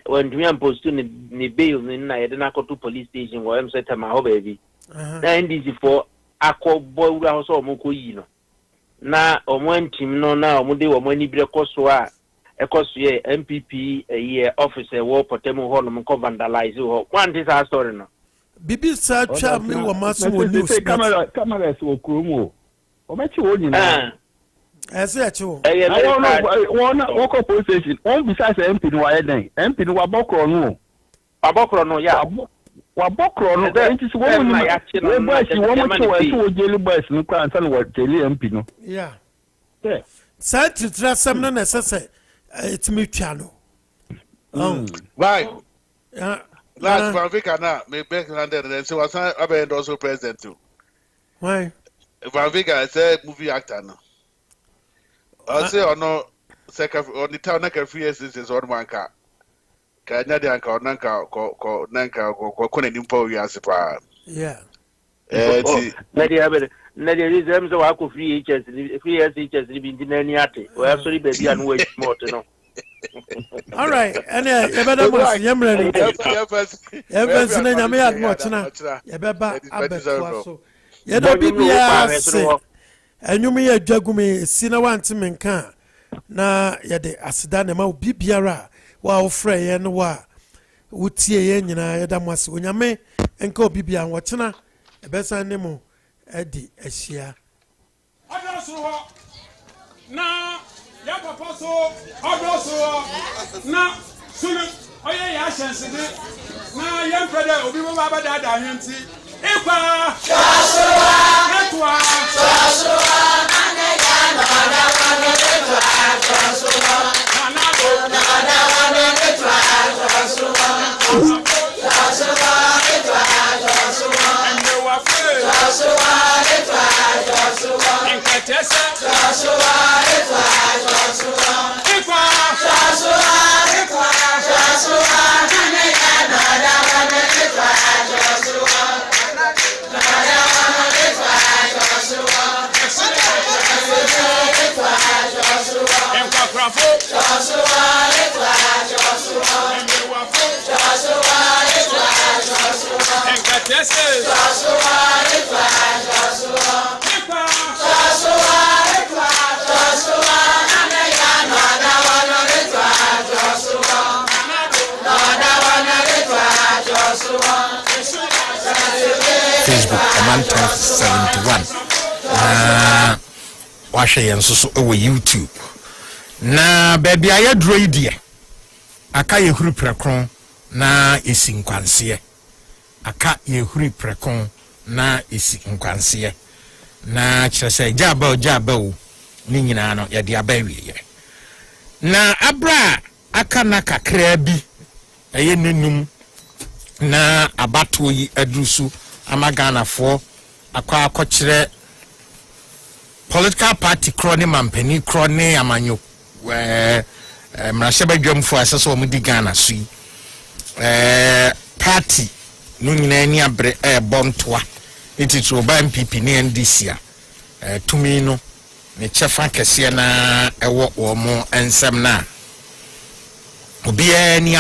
when we am post to ni bail ni na yede na to police station wo am set ma ho baby na NDC for akọbọ ura ho so omoko yi no na omontim no na omode wo mani bre koso a ekoso ye MPP officer wo potemu ho no mko vandalize ho kwanti sa story no bibi sa twa me wo maso wo news camera so kromo o mechi wo nyina ese ya chiwo won police station on besides MP no wa den MP no wa bokro no ya wa bokro no nti so wo ni we boys wo mo to wa so jeli boys no kwa ansa no wa jeli MP no yeah sa titra sam no necessary it me twa no right last Vanvika na me back landed and so was abend also president too why Vanvika say movie actor no I say no second on the town like 3 years is on one car. Kanya de anka nanka ko kone nimpo wi asipa. Yeah. Na dia reason so akọ free HS 3 years HS bi ndina ni ate. We sorry baby anu we smart no. All right. And e beda mo yemre ni. Yes, na nyame admo chena. Ye beba abeto so. Ye da bibia se. Enyum ye dwagume si na wante menka na ye de aseda na ma bibiara wa ofre ye no wa wutie ye nyina ye da mwase onyame enka obibia wochena ebesa ne mu edi ahia adoso na ya papa so adoso na sunu oye ya chensede na ye mpede obi mo ba da da hwenti Epa! Joshua! Etwa! Joshua! Anega nada wane etwa Joshua! Nada wane etwa Joshua! Joshua etwa Joshua! Endewa fe! Joshua etwa Joshua! Enketese! Joshua etwa Joshua! Epa! Joshua etwa Joshua! Anega nada wane etwa Joshua! Joshua, Yes, sir. Facebook command 71 na wahwe yen so o YouTube na baby ayadro idie aka ye huru prekron na esi nkwanse aka ye huru prekron na esi nkwanse na kyerese jaba o ni nyina no ye de abawie na abra aka na kakra bi eye nenum na abato yi adusu amagana fo akwa akokyere political party crony mampani crony amanyo mrashebadwamfo aseso omudi Ghana sui party no nyina ni abre bontoa ititro ba MPP ne NDC a tumi no ne chefa kese na ewo wo mo ensem na obi ni